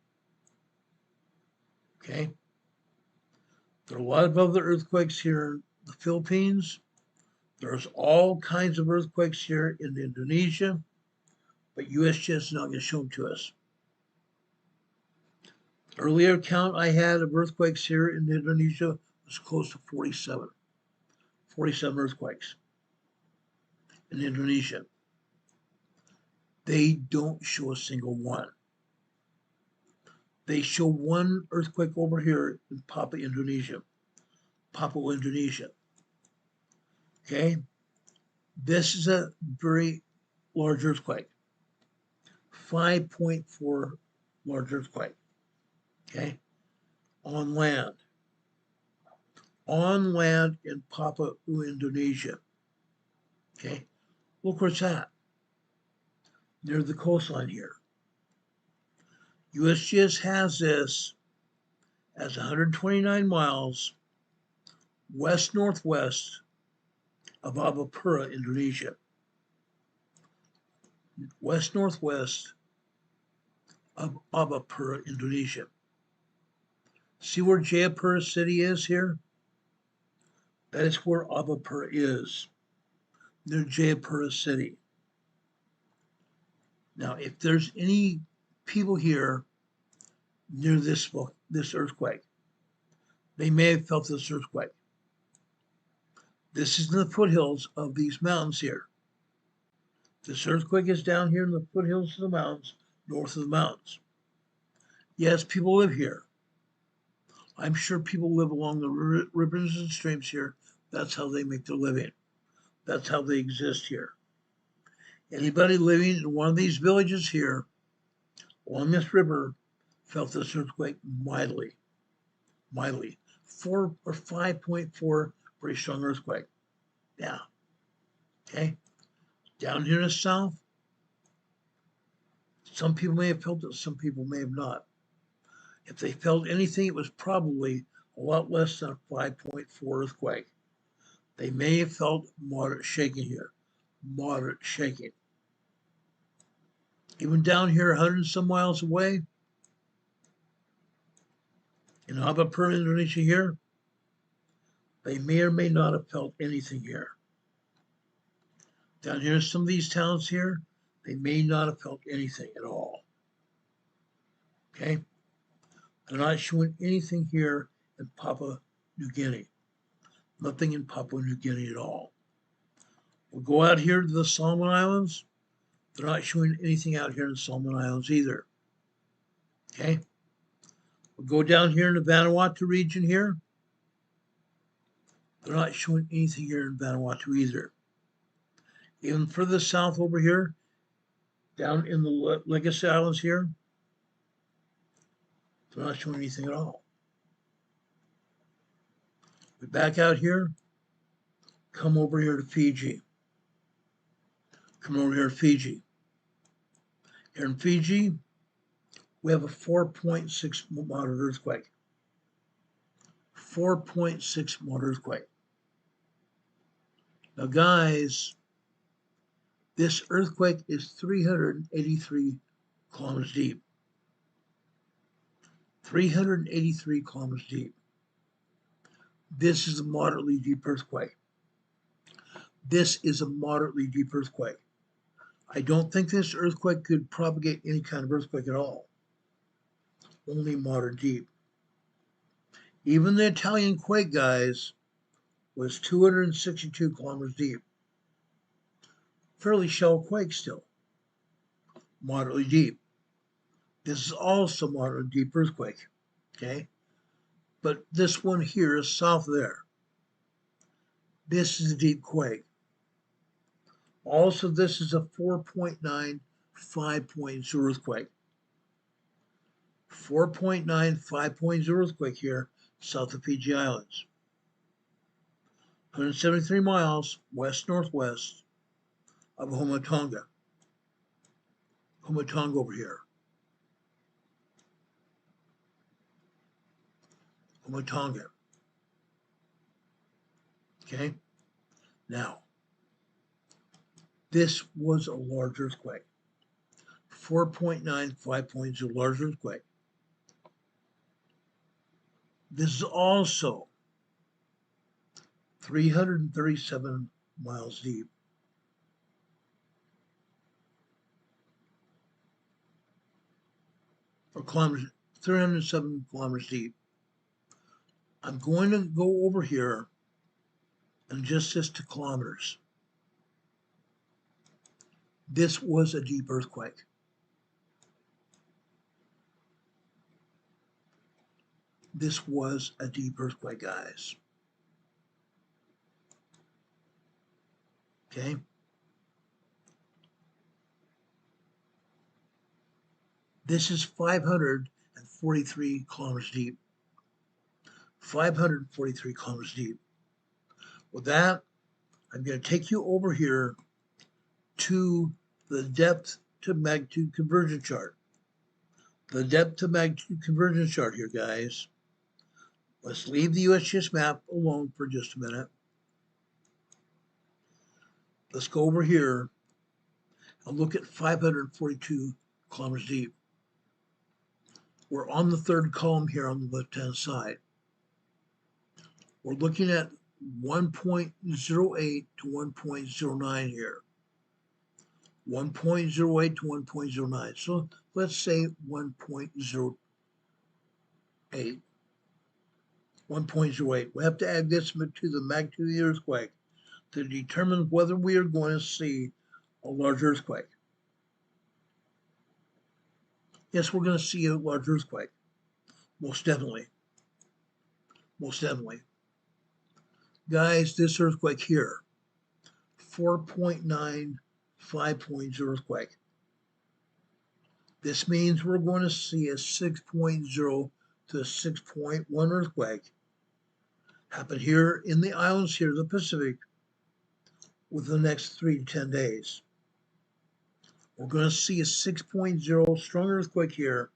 Okay? There are a lot of other earthquakes here in the Philippines. There's all kinds of earthquakes here in Indonesia, but USGS is not going to show them to us. The earlier count I had of earthquakes here in Indonesia was close to 47. 47 earthquakes in Indonesia. They don't show a single one. They show one earthquake over here in Papua, Indonesia. Okay? This is a very large earthquake. 5.4 large earthquake. Okay? On land. On land in Papua, Indonesia. Okay? Look where it's at. Near the coastline here. USGS has this as 129 miles west-northwest of Aveyah, Indonesia. West-northwest of Aveyah, Indonesia. See where Jayapura City is here? That is where Aveyah is. Near Jayapura City. Now, if there's any people here near this earthquake, they may have felt this earthquake. This is in the foothills of these mountains here. This earthquake is down here in the foothills of the mountains, north of the mountains. Yes, people live here. I'm sure people live along the rivers and streams here. That's how they make their living. That's how they exist here. Anybody living in one of these villages here, along this river, felt this earthquake mightily. 4 or 5.4, very strong earthquake. Yeah. Okay. Down here in the south, some people may have felt it, some people may have not. If they felt anything, it was probably a lot less than a 5.4 earthquake. They may have felt moderate shaking here. Moderate shaking. Even down here, 100 and some miles away, in Aveyah, Indonesia here, they may or may not have felt anything here. Down here in some of these towns here, they may not have felt anything at all. Okay? They're not showing anything here in Papua New Guinea. Nothing in Papua New Guinea at all. We'll go out here to the Solomon Islands. They're not showing anything out here in the Solomon Islands either. Okay? We'll go down here in the Vanuatu region here. They're not showing anything here in Vanuatu either. Even further south over here, down in the Legacy Islands here, they're not showing anything at all. We back out here, come over here to Fiji. Come over here to Fiji. Here in Fiji, we have a 4.6 moderate earthquake. 4.6 moderate earthquake. Now, guys, this earthquake is 383 kilometers deep. 383 kilometers deep. This is a moderately deep earthquake. This is a moderately deep earthquake. I don't think this earthquake could propagate any kind of earthquake at all. Only moderate deep. Even the Italian quake, guys, was 262 kilometers deep. Fairly shallow quake still. Moderately deep. This is also moderately deep earthquake. Okay? But this one here is south there. This is a deep quake. Also, this is a 4.9, 5.0 earthquake. 4.9, 5.0 earthquake here, south of Fiji Islands. 173 miles west-northwest of Homatonga. Homatonga over here. Homatonga. Okay? Now, this was a large earthquake. 4.9, 5.0 large earthquake. This is also 337 miles deep. Or kilometers, 307 kilometers deep. I'm going to go over here and adjust this to kilometers. This was a deep earthquake. This was a deep earthquake, guys. Okay? This is 543 kilometers deep. 543 kilometers deep. With that, I'm going to take you over here to the depth to magnitude conversion chart. The depth to magnitude conversion chart here, guys. Let's leave the USGS map alone for just a minute. Let's go over here and look at 542 kilometers deep. We're on the third column here on the left-hand side. We're looking at 1.08 to 1.09 here. 1.08 to 1.09. So let's say 1.08. 1.08. We have to add this to the magnitude of the earthquake to determine whether we are going to see a large earthquake. Yes, we're going to see a large earthquake. Most definitely. Most definitely. Guys, this earthquake here, 4.9, 5.0 earthquake. This means we're going to see a 6.0 to a 6.1 earthquake happen here in the islands here, the Pacific, within the next 3 to 10 days. We're going to see a 6.0 strong earthquake here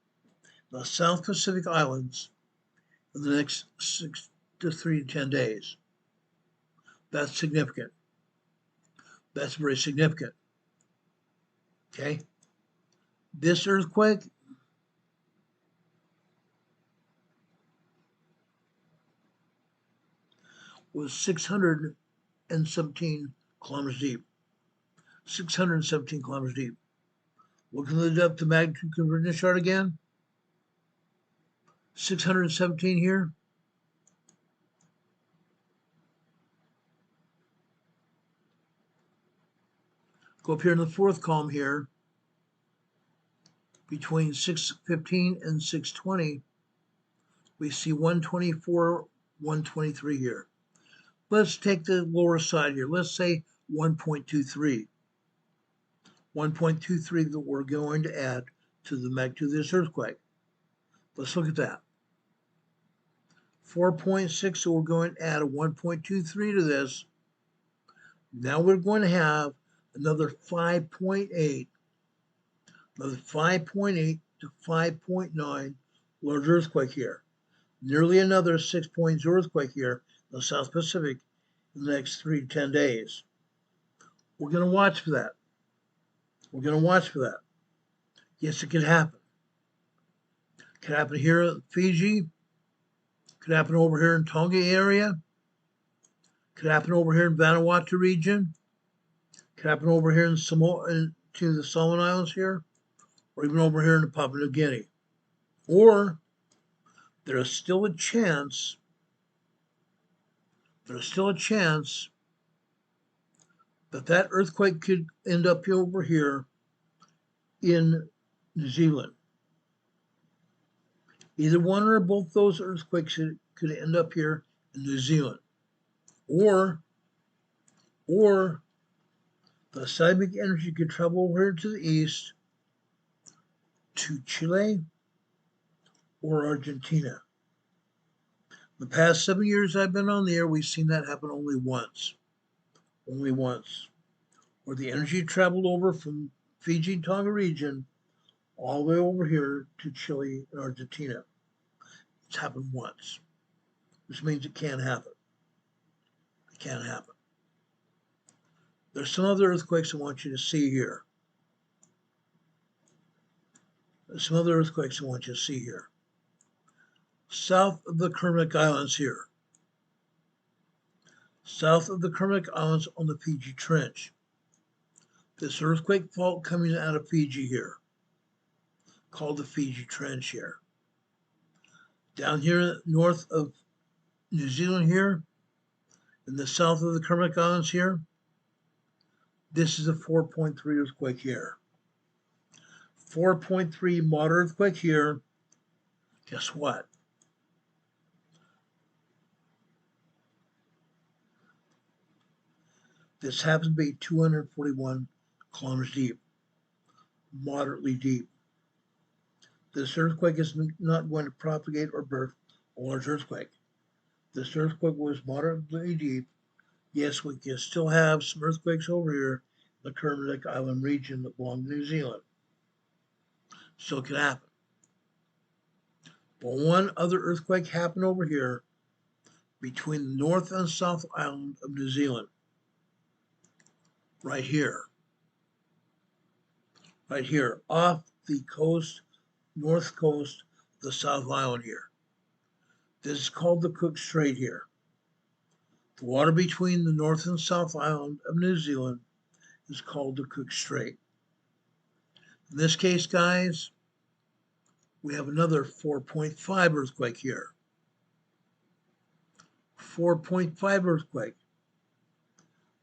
in the South Pacific Islands in the next 6 to 3 to 10 days. That's significant. That's very significant. Okay? This earthquake was 617 kilometers deep. 617 kilometers deep. Look at the depth to magnitude conversion chart again. 617 here. Go up here in the fourth column here. Between 615 and 620, We see 124, 123 here. Let's take the lower side here. Let's say 1.23. 1.23 that we're going to add to the magnitude of this earthquake. Let's look at that. 4.6, so we're going to add a 1.23 to this. Now we're going to have another 5.8, another 5.8 to 5.9 large earthquake here. Nearly another 6.0 earthquake here in the South Pacific in the next 3 to 10 days. We're going to watch for that. We're going to watch for that. Yes, it could happen. It could happen here in Fiji. It could happen over here in Tonga area. It could happen over here in Vanuatu region. It could happen over here in Samoa, to the Solomon Islands here, or even over here in Papua New Guinea. Or there is still a chance. There's still a chance that earthquake could end up over here in New Zealand. Either one or both those earthquakes could end up here in New Zealand. Or the seismic energy could travel over here to the east to Chile or Argentina. The past 7 years I've been on the air, we've seen that happen only once. Only once. Where the energy traveled over from Fiji and Tonga region all the way over here to Chile and Argentina. It's happened once. Which means it can happen. It can happen. There's some other earthquakes I want you to see here. There's some other earthquakes I want you to see here. South of the Kermadec Islands here. South of the Kermadec Islands on the Fiji Trench. This earthquake fault coming out of Fiji here, called the Fiji Trench here. Down here north of New Zealand here, in the south of the Kermadec Islands here, this is a 4.3 earthquake here. 4.3 moderate earthquake here. Guess what? This happens to be 241 kilometers deep, moderately deep. This earthquake is not going to propagate or birth a large earthquake. This earthquake was moderately deep. Yes, we can still have some earthquakes over here in the Kermadec Island region that belong to New Zealand. Still can happen. But one other earthquake happened over here between the North and South Island of New Zealand. Right here. Right here, off the coast, north coast of the South Island here. This is called the Cook Strait here. The water between the North and South Island of New Zealand is called the Cook Strait. In this case, guys, we have another 4.5 earthquake here. 4.5 earthquake.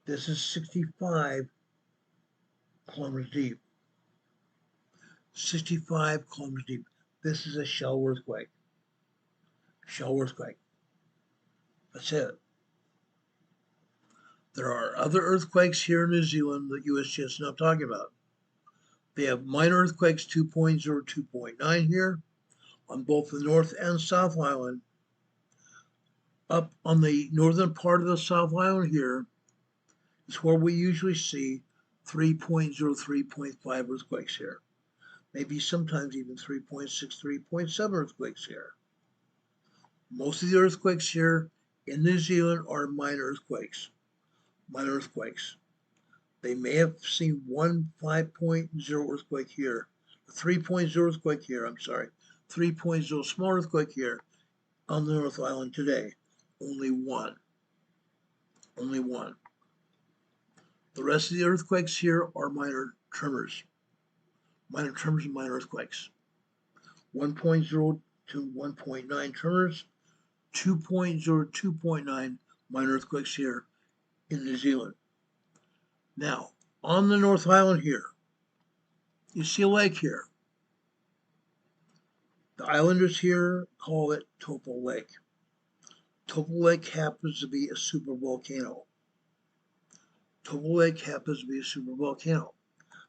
This is 65 kilometers deep. 65 kilometers deep. This is a shell earthquake. Shell earthquake. That's it. There are other earthquakes here in New Zealand that USGS is not talking about. They have minor earthquakes 2.0, 2.9 here on both the North and South Island. Up on the northern part of the South Island here is where we usually see 3.0, 3.5 earthquakes here. Maybe sometimes even 3.6, 3.7 earthquakes here. Most of the earthquakes here in New Zealand are minor earthquakes. Minor earthquakes. They may have seen one 5.0 earthquake here, a 3.0 earthquake here, 3.0 small earthquake here on the North Island today. Only one. Only one. The rest of the earthquakes here are minor tremors. Minor tremors and minor earthquakes. 1.0 to 1.9 tremors, 2.0 to 2.9 minor earthquakes here in New Zealand. Now, on the North Island here, you see a lake here. The islanders here call it Topol Lake. Topol Lake happens to be a supervolcano. Topol Lake happens to be a supervolcano.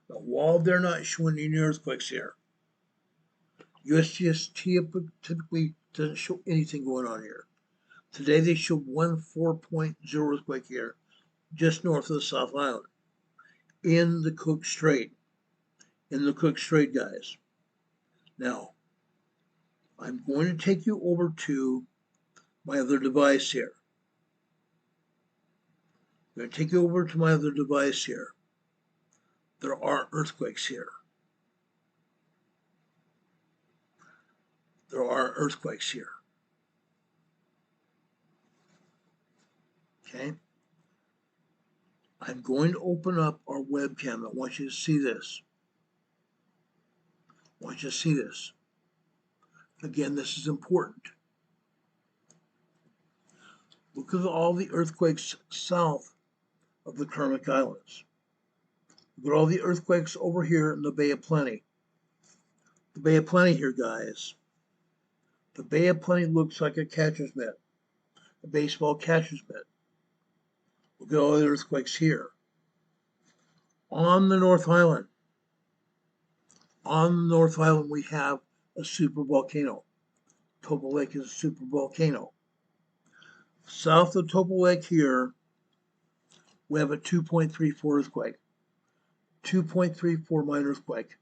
But while they're not showing any earthquakes here, USGS typically doesn't show anything going on here. Today they showed one 4.0 earthquake here, just north of the South Island, in the Cook Strait. In the Cook Strait, guys. Now, I'm going to take you over to my other device here. I'm going to take you over to my other device here. There are earthquakes here. There are earthquakes here. Okay? I'm going to open up our webcam. I want you to see this. I want you to see this. Again, this is important. Look at all the earthquakes south of the Kermadec Islands. Look at all the earthquakes over here in the Bay of Plenty. The Bay of Plenty here, guys. The Bay of Plenty looks like a catcher's mitt, a baseball catcher's mitt. Look at all the earthquakes here. On the North Island, we have a supervolcano. Topol Lake is a supervolcano. South of Topol Lake here, we have a 2.34 earthquake. 2.34 minor earthquake.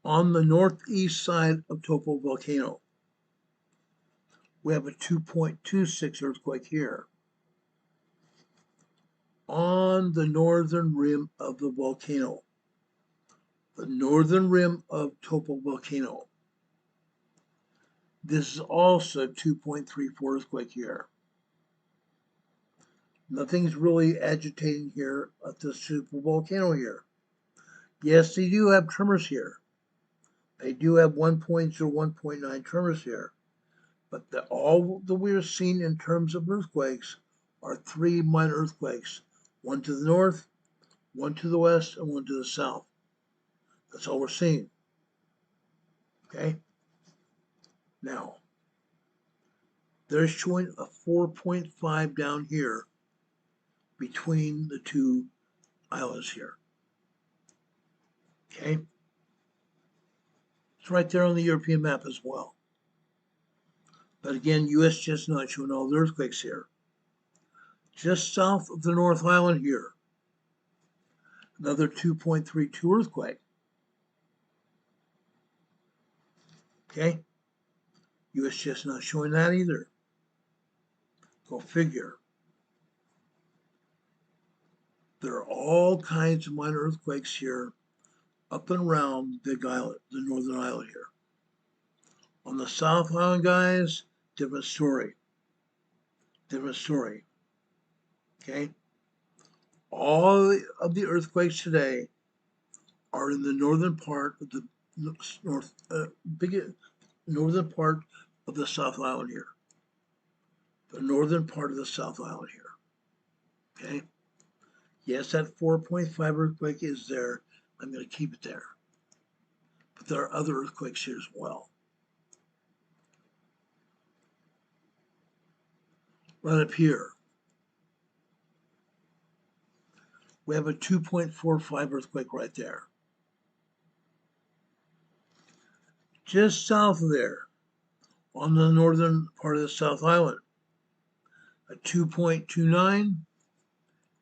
On the northeast side of Topol Volcano, we have a 2.26 earthquake here. On the northern rim of the volcano, the northern rim of Topol Volcano, this is also a 2.34 earthquake here. Nothing's really agitating here at the supervolcano here. Yes, they do have tremors here. They do have 1.0, 1.9 tremors here. But all that we're seeing in terms of earthquakes are 3 minor earthquakes. One to the north, one to the west, and one to the south. That's all we're seeing. Okay? Now, they're showing a 4.5 down here between the two islands here. Okay? It's right there on the European map as well. But again, USGS not showing all the earthquakes here. Just south of the North Island here, another 2.32 earthquake. Okay? USGS not showing that either. Go figure. There are all kinds of minor earthquakes here up and around Big Island, the Northern Island here. On the South Island, guys, different story. Different story. Okay? All of the earthquakes today are in the northern part of the northern part of the South Island here. The northern part of the South Island here. Okay? Yes, that 4.5 earthquake is there. I'm going to keep it there. But there are other earthquakes here as well. Right up here, we have a 2.45 earthquake right there. Just south of there, on the northern part of the South Island, a 2.29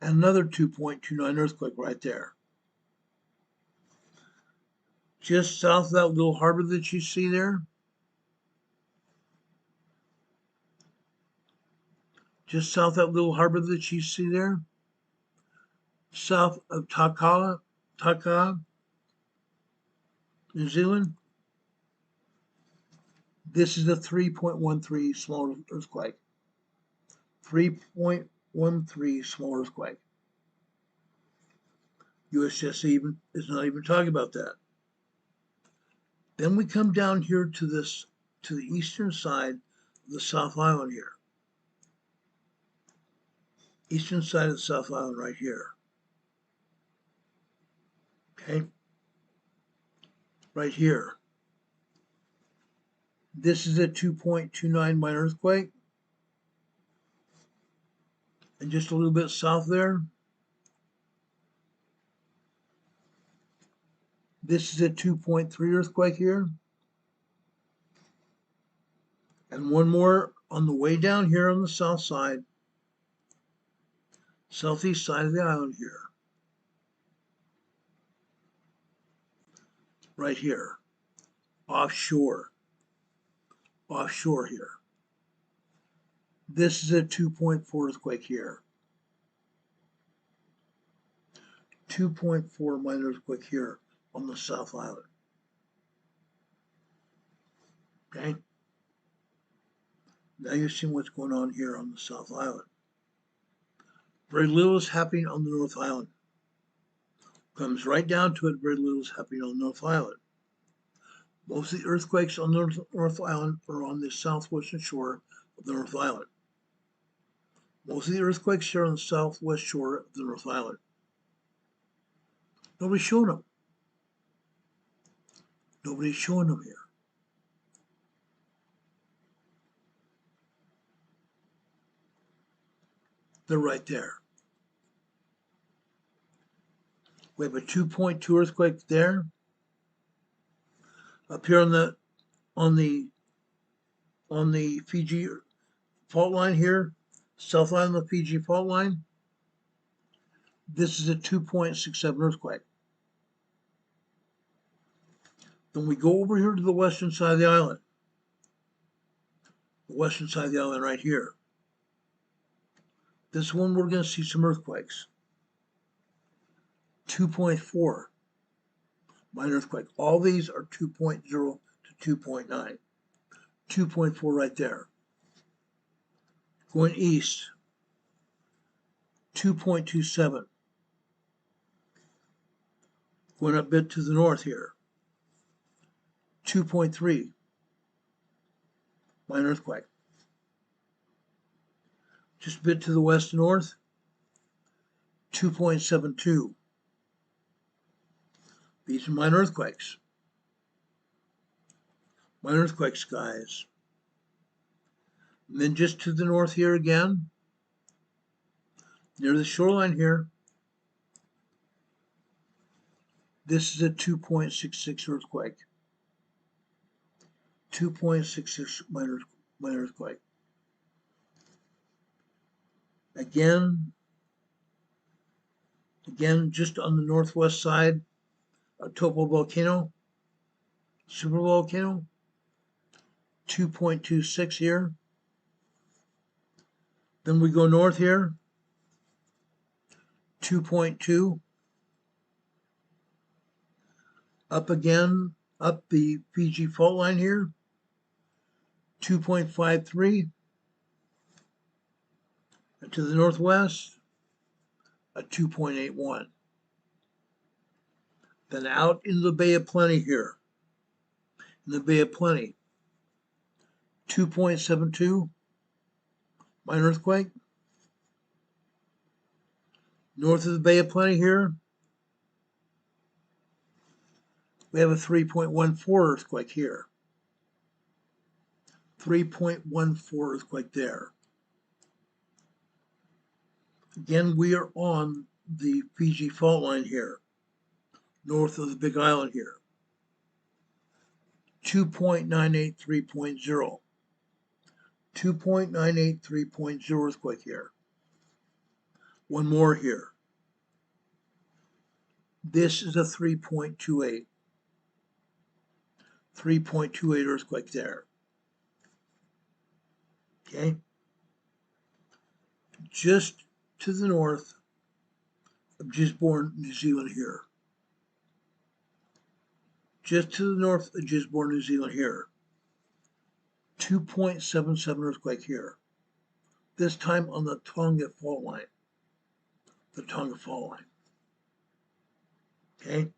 and another 2.29 earthquake right there. Just south of that little harbor that you see there, just south of that little harbor that you see there, south of Taka, New Zealand, this is a 3.13 small earthquake. 3.13 small earthquake. USGS is not even talking about that. Then we come down here to the eastern side of the South Island here. Eastern side of the South Island right here. Okay? Right here. This is a 2.29 minor earthquake. And just a little bit south there, this is a 2.3 earthquake here. And one more on the way down here on the south side, southeast side of the island here. Right here, offshore here. This is a 2.4 earthquake here. 2.4 minor earthquake here on the South Island. Okay? Now you're seeing what's going on here on the South Island. Very little is happening on the North Island. Comes right down to it, very little is happening on the North Island. Most of the earthquakes on the North Island are on the southwestern shore of the North Island. Most of the earthquakes are on the southwest shore of the North Island. Nobody's showing them. Nobody's showing them here. They're right there. We have a 2.2 earthquake there. Up here on the Fiji fault line here, south line of the Fiji fault line. This is a 2.67 earthquake. Then we go over here to the western side of the island. The western side of the island right here. This one we're going to see some earthquakes. 2.4 minor earthquake. All these are 2.0 to 2.9. 2.4 right there. Going east, 2.27. Going a bit to the north here, 2.3 minor earthquake. Just a bit to the west and north, 2.72. These are minor earthquakes. Minor earthquakes, guys. And then just to the north here again, near the shoreline here, this is a 2.66 earthquake. 2.66 minor earthquake. Again, just on the northwest side, a topo volcano, supervolcano, 2.26 here. Then we go north here, 2.2. Up again, up the Fiji fault line here, 2.53. And to the northwest, a 2.81. Then out into the Bay of Plenty here, in the Bay of Plenty, 2.72 minor earthquake. North of the Bay of Plenty here, we have a 3.14 earthquake here. 3.14 earthquake there. Again, we are on the Fiji fault line here, north of the Big Island here. 2.98 3.0. 2.98 3.0 earthquake here. One more here. This is a 3.28. 3.28 earthquake there. Okay? Just to the north of Gisborne, New Zealand here. Just to the north of Gisborne, New Zealand here. 2.77 earthquake here. This time on the Tonga fault line. The Tonga fault line. Okay?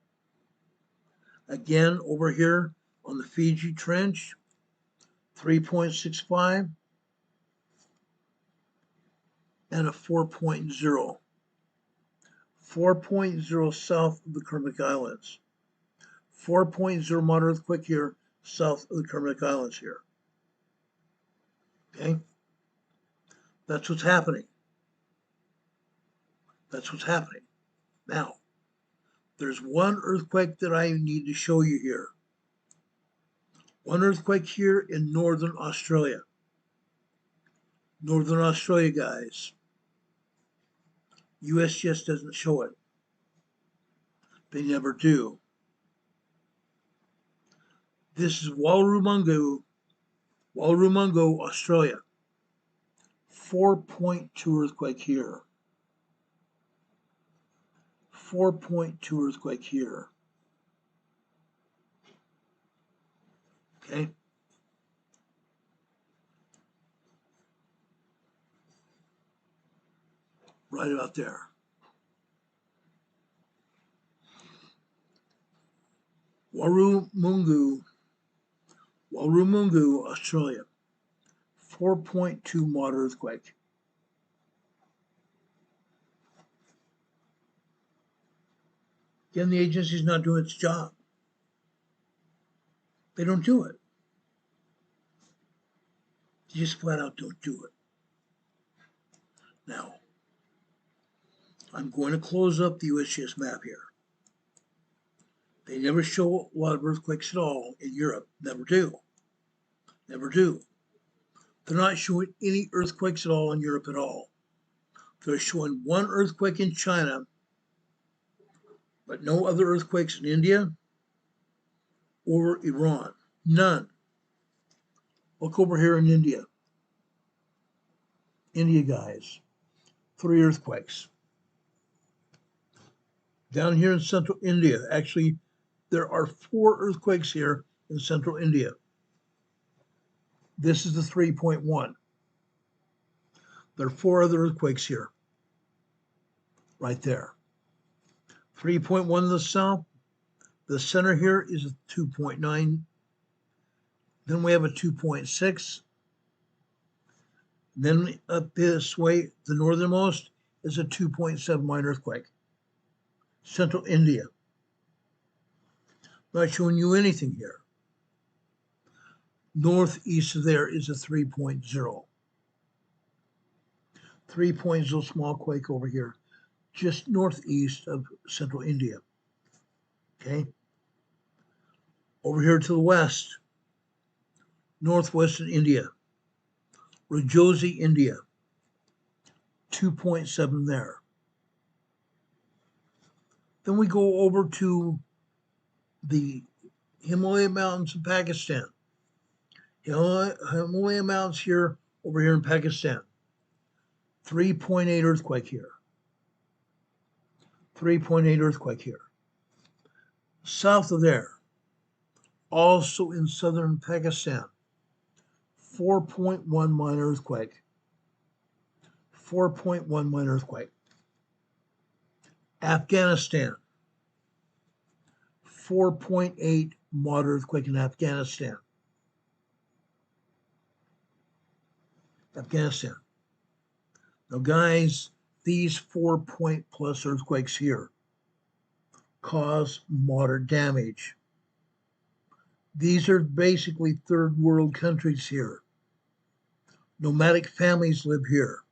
Again, over here on the Fiji Trench, 3.65 and a 4.0. 4.0 south of the Kermadec Islands. 4.0 moderate earthquake here, south of the Kermadec Islands here. Okay? That's what's happening. That's what's happening. Now, there's one earthquake that I need to show you here. One earthquake here in northern Australia. Northern Australia, guys. USGS doesn't show it. They never do. This is Walrumungu, Australia. 4.2 earthquake here. 4.2 earthquake here. Okay. Right about there. Walrumungu, Australia. 4.2 moderate earthquake. Again, the agency's not doing its job. They don't do it. They just flat out don't do it. Now, I'm going to close up the USGS map here. They never show a lot of earthquakes at all in Europe. Never do. Never do. They're not showing any earthquakes at all in Europe at all. They're showing one earthquake in China, but no other earthquakes in India or Iran. None. Look over here in India. India, guys. 3 earthquakes. Down here in central India, actually, there are 4 earthquakes here in central India. This is the 3.1. There are 4 other earthquakes here. Right there. 3.1 in the south. The center here is a 2.9. Then we have a 2.6. Then up this way, the northernmost is a 2.7 minor earthquake. Central India. Not showing you anything here. Northeast of there is a 3.0. 3.0 small quake over here, just northeast of central India. Okay. Over here to the west, northwestern India, Rajosi, India, 2.7 there. Then we go over to the Himalaya Mountains in Pakistan. Himalaya Mountains here, over here in Pakistan. 3.8 earthquake here. 3.8 earthquake here. South of there, also in southern Pakistan, 4.1 minor earthquake. 4.1 minor earthquake. Afghanistan, 4.8 moderate earthquake in Afghanistan. Afghanistan. Now, guys, these 4-point+ earthquakes here cause moderate damage. These are basically third world countries here. Nomadic families live here.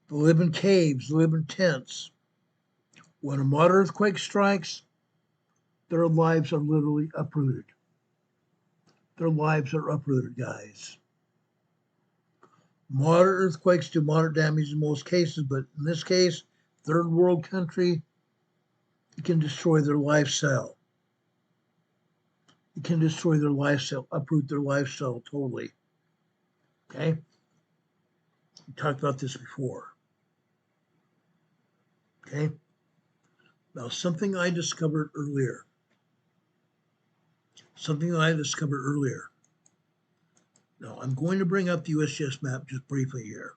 They live in caves, they live in tents. When a moderate earthquake strikes, their lives are literally uprooted. Their lives are uprooted, guys. Moderate earthquakes do moderate damage in most cases, but in this case, third world country, it can destroy their lifestyle. It can destroy their lifestyle, uproot their lifestyle totally. Okay? We talked about this before. Okay? Now, something I discovered earlier. Now, I'm going to bring up the USGS map just briefly here.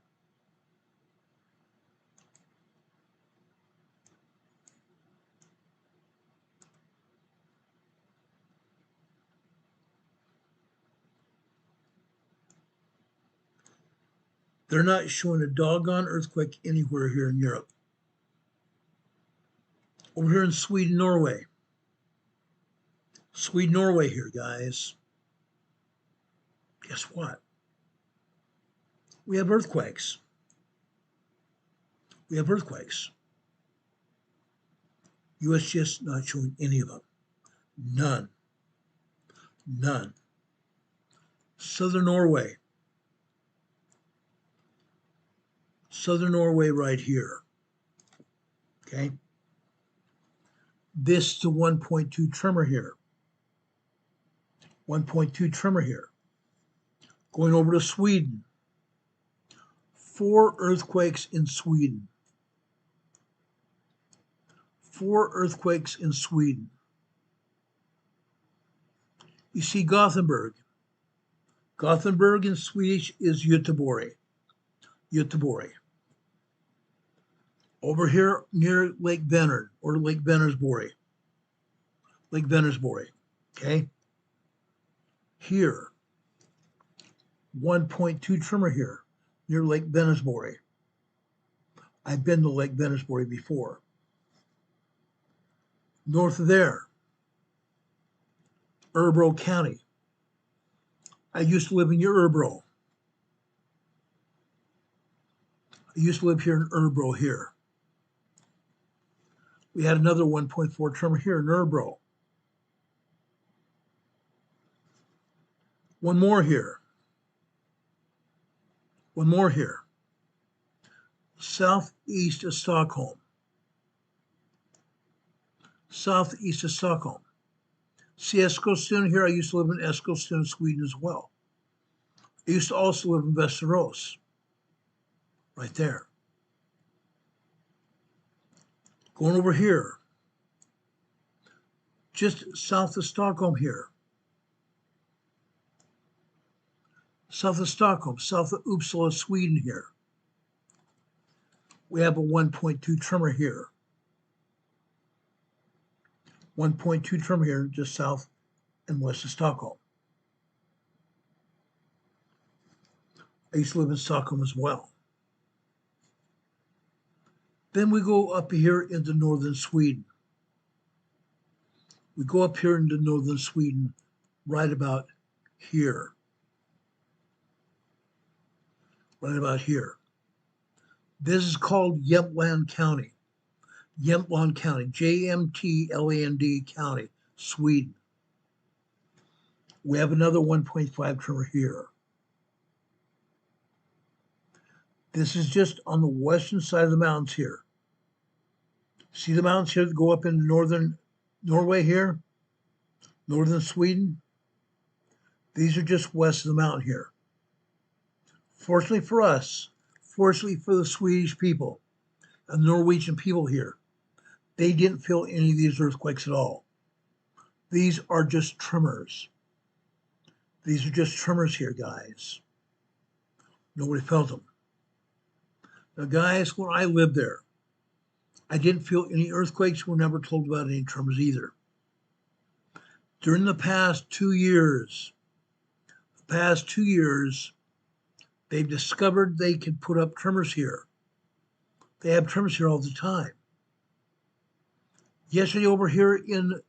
They're not showing a doggone earthquake anywhere here in Europe. Over here in Sweden, Norway, Sweden, Norway here, guys. Guess what? We have earthquakes. We have earthquakes. USGS not showing any of them. None. None. Southern Norway. Southern Norway right here. Okay. This is the 1.2 tremor here. 1.2 tremor here. Going over to Sweden. 4 earthquakes in Sweden. 4 earthquakes in Sweden. You see Gothenburg. Gothenburg in Swedish is Göteborg. Göteborg. Over here near Lake Vänern or Lake Vänersborg. Lake Vänersborg. Okay. Here. 1.2 tremor here near Lake Vänersborg. I've been to Lake Vänersborg before. North of there, Örebro County. I used to live in Örebro. I used to live here in Örebro here. We had another 1.4 tremor here in Örebro. One more here. One more here. Southeast of Stockholm. Southeast of Stockholm. See Eskilstuna here? I used to live in Eskilstuna, Sweden as well. I used to also live in Västerås. Right there. Going over here. Just south of Stockholm here. South of Stockholm, south of Uppsala, Sweden here. We have a 1.2 tremor here. 1.2 tremor here, just south and west of Stockholm. I used to live in Stockholm as well. Then we go up here into northern Sweden. We go up here into northern Sweden right about here. Right about here. This is called Jämtland County. Jämtland County, J-M-T-L-A-N-D County, Sweden. We have another 1.5 tremor here. This is just on the western side of the mountains here. See the mountains here that go up into northern Norway here? Northern Sweden? These are just west of the mountain here. Fortunately for us, fortunately for the Swedish people and the Norwegian people here, they didn't feel any of these earthquakes at all. These are just tremors. These are just tremors here, guys. Nobody felt them. Now, guys, when I lived there, I didn't feel any earthquakes. We're never told about any tremors either. During the past 2 years, they've discovered they can put up tremors here. They have tremors here all the time. Yesterday over here in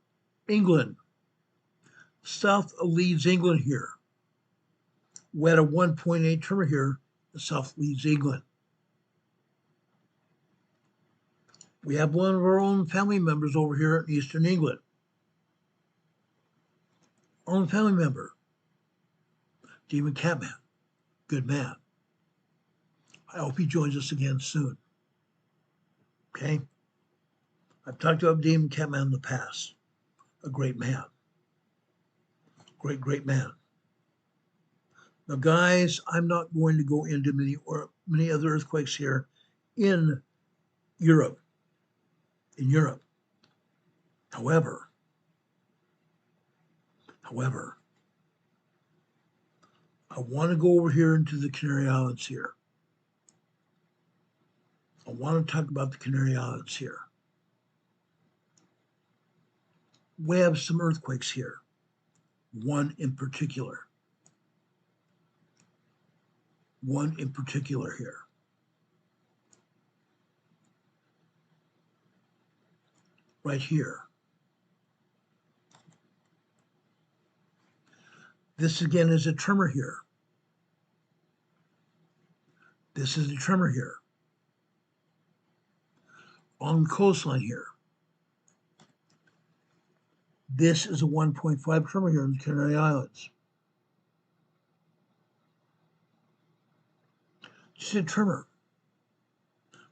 England, south of Leeds, England here, we had a 1.8 tremor here in South Leeds, England. We have one of our own family members over here in Eastern England. Our own family member, Demon Catman, good man. I hope he joins us again soon. Okay? I've talked about Demon Catman in the past. A great man. Great man. Now, guys, I'm not going to go into many other earthquakes here in Europe. However, I want to go over here into the Canary Islands here. I want to talk about the Canary Islands here. We have some earthquakes here. One in particular. Here. Right here. This again is a tremor here. This is a tremor here. On the coastline here. This is a 1.5 tremor here in the Canary Islands. Just a tremor.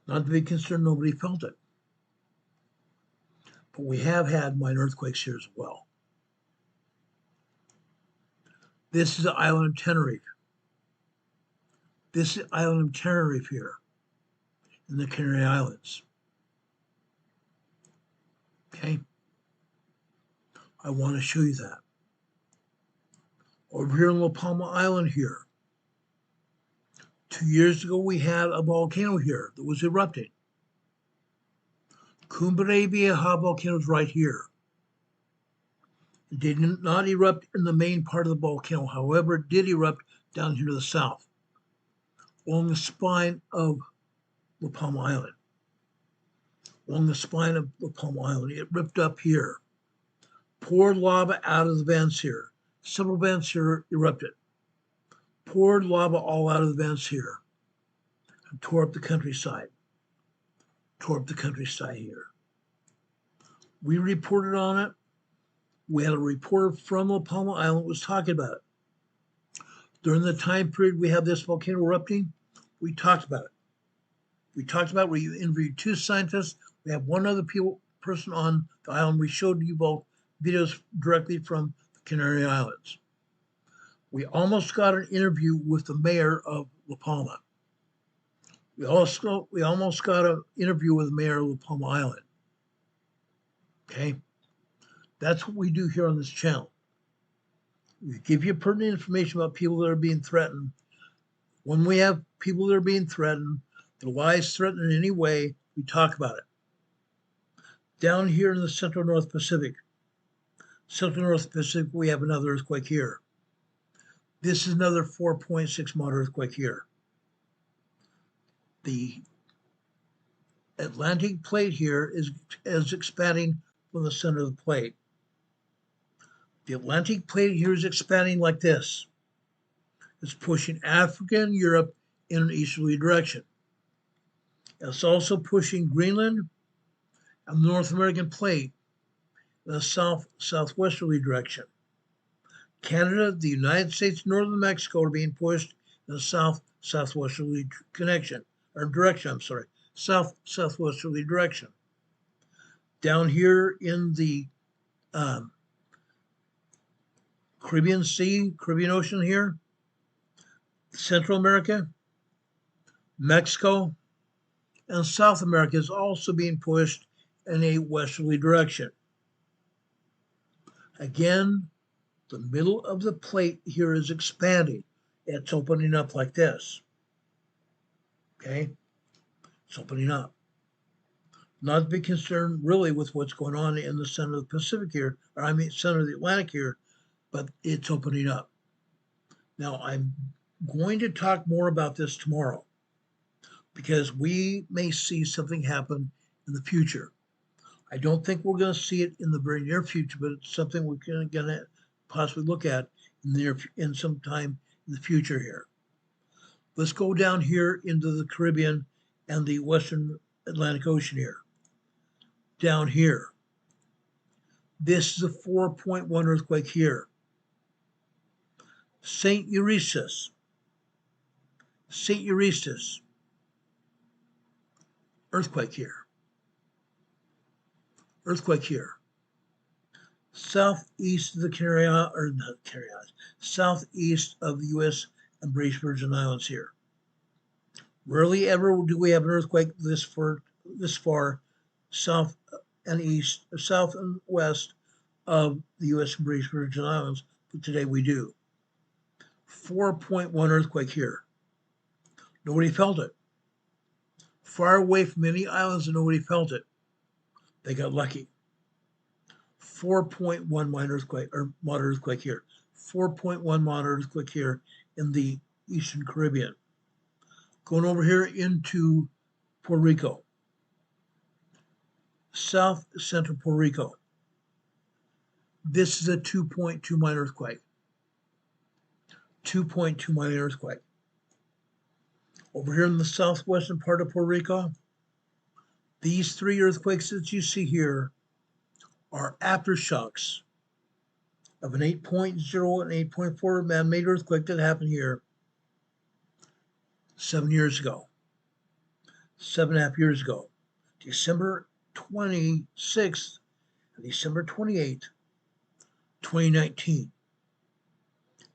Not to be concerned, nobody felt it. But we have had minor earthquakes here as well. This is the island of Tenerife. This is the island of Tenerife here in the Canary Islands. Okay? I want to show you that. Over here in La Palma Island here. 2 years ago, we had a volcano here that was erupting. Cumbre Vieja volcano is right here. It did not erupt in the main part of the volcano. However, it did erupt down here to the south, along the spine of La Palma Island. Along the spine of La Palma Island, it ripped up here, poured lava out of the vents here. Several vents here erupted. Poured lava all out of the vents here and tore up the countryside. Tore up the countryside here. We reported on it. We had a reporter from La Palma Island was talking about it. During the time period we have this volcano erupting, we talked about it. We talked about it. We interviewed 2 scientists. We have 1 other person on the island. We showed you both videos directly from the Canary Islands. We almost got an interview with the mayor of La Palma. We almost got an interview with the mayor of La Palma Island. Okay? That's what we do here on this channel. We give you pertinent information about people that are being threatened. When we have people that are being threatened, their lives threatened in any way, we talk about it. Down here in the Central North Pacific, we have another earthquake here. This is another 4.6 moderate earthquake here. The Atlantic plate here is expanding from the center of the plate. The Atlantic plate here is expanding like this. It's pushing Africa and Europe in an easterly direction. It's also pushing Greenland and the North American plate in a southwesterly direction. Canada, the United States, northern Mexico are being pushed in a southwesterly direction. Down here in the Caribbean Ocean here, Central America, Mexico, and South America is also being pushed in a westerly direction. Again, the middle of the plate here is expanding. It's opening up like this. Okay? It's opening up. Not to be concerned really with what's going on in the center of the Pacific here, center of the Atlantic here, but it's opening up. Now, I'm going to talk more about this tomorrow because we may see something happen in the future. I don't think we're going to see it in the very near future, but it's something we're going to possibly look at in some time in the future here. Let's go down here into the Caribbean and the Western Atlantic Ocean here. Down here. This is a 4.1 earthquake here. St. Eustace. Earthquake here. Earthquake here. Southeast of the southeast of the U.S. and British Virgin Islands here. Rarely ever do we have an earthquake this far south and west of the U.S. and British Virgin Islands, but today we do. 4.1 earthquake here. Nobody felt it. Far away from many islands and nobody felt it. They got lucky. 4.1 minor earthquake or moderate earthquake here. 4.1 moderate earthquake here in the Eastern Caribbean. Going over here into Puerto Rico. South Central Puerto Rico. This is a 2.2 minor earthquake. 2.2 minor earthquake. Over here in the southwestern part of Puerto Rico, these three earthquakes that you see here are aftershocks of an 8.0 and 8.4 man-made earthquake that happened here 7 years ago, 7.5 years ago, December 26th and December 28th, 2019.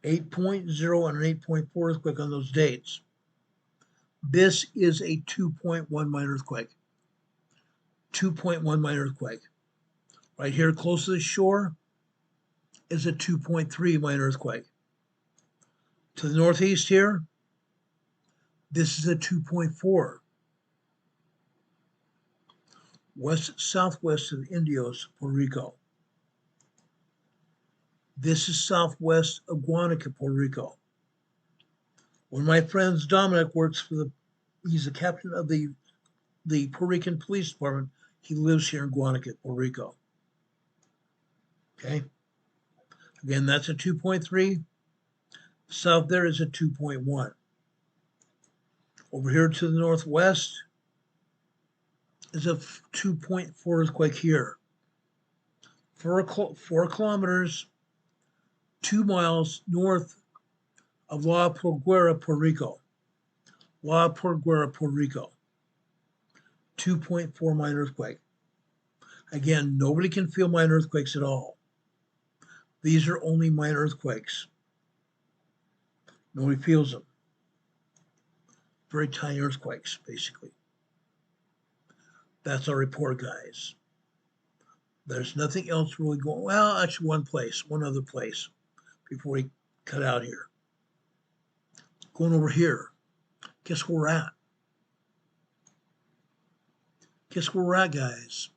8.0 and an 8.4 earthquake on those dates. This is a 2.1 minor earthquake. 2.1 minor earthquake. Right here close to the shore is a 2.3 minor earthquake. To the northeast here, this is a 2.4. Southwest of Indios, Puerto Rico. This is southwest of Guanica, Puerto Rico. One of my friends, Dominic, works for he's the captain of the Puerto Rican Police Department. He lives here in Guanica, Puerto Rico. Okay. Again, that's a 2.3. South there is a 2.1. Over here to the northwest is a 2.4 earthquake here. 4 kilometers, 2 miles north of La Porguera, Puerto Rico. La Porguera, Puerto Rico. 2.4 minor earthquake. Again, nobody can feel minor earthquakes at all. These are only minor earthquakes. Nobody feels them. Very tiny earthquakes, basically. That's our report, guys. There's nothing else really going. Well, actually, one other place before we cut out here. Going over here. Guess where we're at? Guess where we're at, guys?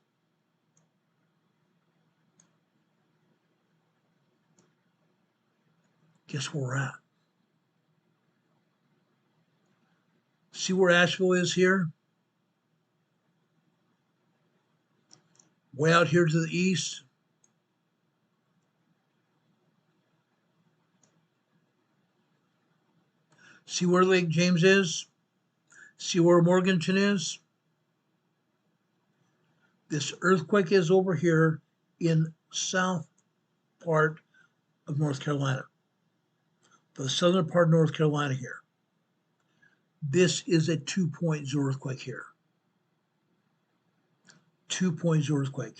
Guess where we're at? See where Asheville is here? Way out here to the east. See where Lake James is? See where Morganton is? This earthquake is over here in south part of North Carolina. The southern part of North Carolina here. This is a 2.0 earthquake here. 2.0 earthquake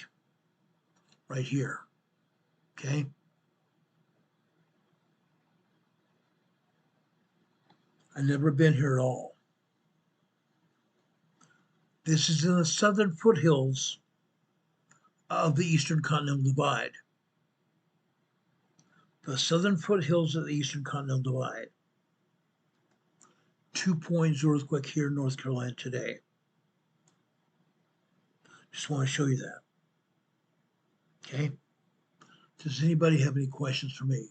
right here. Okay. I've never been here at all. This is in the southern foothills of the Eastern Continental Divide. The southern foothills of the Eastern Continental Divide. 2.0 earthquake here in North Carolina today. Just want to show you that. Okay. Does anybody have any questions for me?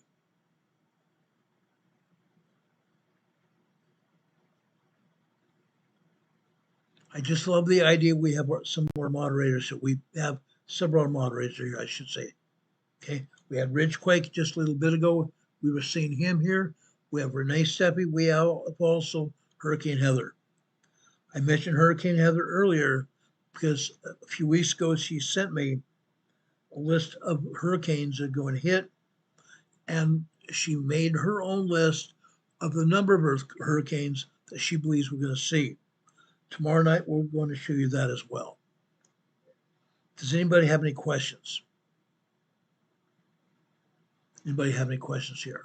I just love the idea we have some more moderators. So we have several moderators here, I should say. Okay. We had Ridgequake just a little bit ago. We were seeing him here. We have Renee Steffi. We have also Hurricane Heather. I mentioned Hurricane Heather earlier because a few weeks ago she sent me a list of hurricanes that are going to hit, and she made her own list of the number of hurricanes that she believes we're going to see. Tomorrow night we're going to show you that as well. Does anybody have any questions? Anybody have any questions here?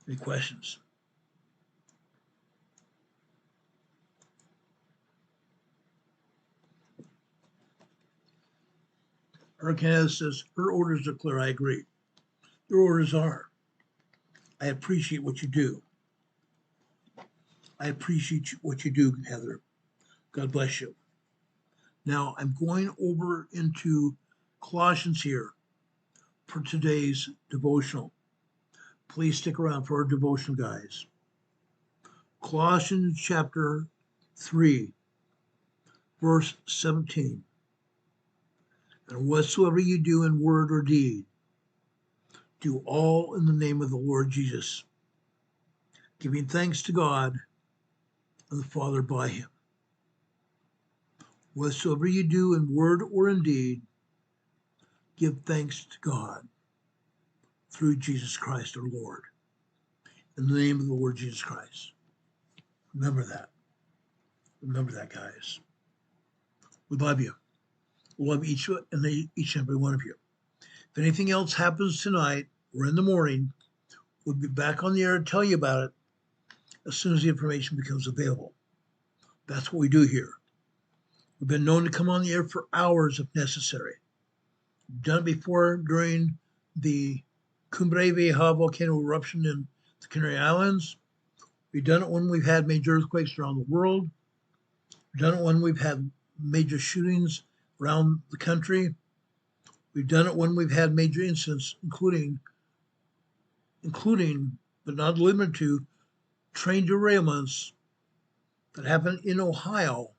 Any questions? Hurricane says her orders are clear. I agree. Your orders are. I appreciate what you do. I appreciate what you do, Heather. God bless you. Now I'm going over into Colossians here for today's devotional. Please stick around for our devotional, guys. Colossians chapter 3, verse 17. And whatsoever you do in word or deed, do all in the name of the Lord Jesus, giving thanks to God and the Father by him. Whatsoever you do in word or in deed, give thanks to God through Jesus Christ our Lord. In the name of the Lord Jesus Christ. Remember that. Remember that, guys. We love you. We love each and every one of you. If anything else happens tonight or in the morning, we'll be back on the air to tell you about it as soon as the information becomes available. That's what we do here. We've been known to come on the air for hours if necessary. We've done it before during the Cumbre Vieja volcano eruption in the Canary Islands. We've done it when we've had major earthquakes around the world. We've done it when we've had major shootings around the country. We've done it when we've had major incidents, including but not limited to train derailments that happened in Ohio.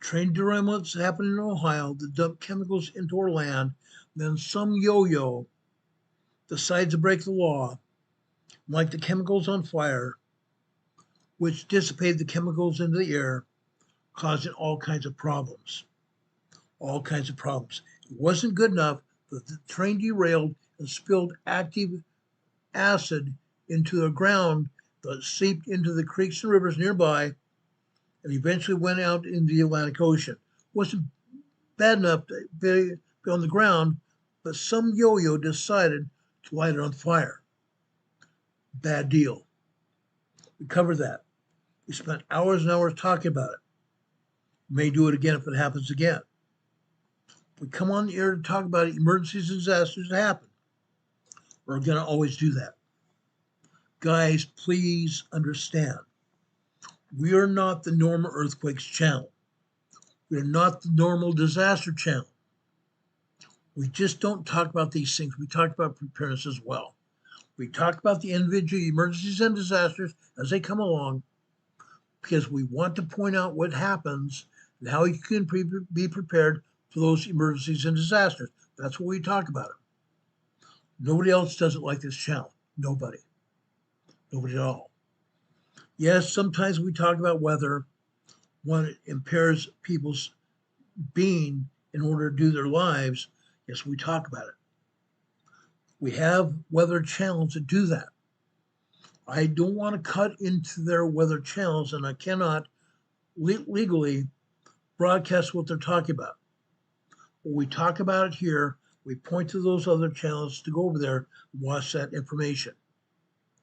Train derailments that happened in Ohio that dump chemicals into our land. Then some yo-yo decides to break the law, like the chemicals on fire, which dissipate the chemicals into the air, causing all kinds of problems. All kinds of problems. It wasn't good enough that the train derailed and spilled active acid into the ground that seeped into the creeks and rivers nearby and eventually went out into the Atlantic Ocean. It wasn't bad enough to be on the ground, but some yo-yo decided to light it on fire. Bad deal. We covered that. We spent hours and hours talking about it. We may do it again if it happens again. We come on the air to talk about emergencies and disasters that happen. We're going to always do that. Guys, please understand. We are not the normal earthquakes channel. We are not the normal disaster channel. We just don't talk about these things. We talk about preparedness as well. We talk about the individual emergencies and disasters as they come along because we want to point out what happens and how you can be prepared for those emergencies and disasters. That's what we talk about. Nobody else does it like this channel. Nobody. Nobody at all. Yes, sometimes we talk about weather when it impairs people's being in order to do their lives. Yes, we talk about it. We have weather channels that do that. I don't want to cut into their weather channels, and I cannot legally broadcast what they're talking about. When we talk about it here, we point to those other channels to go over there and watch that information.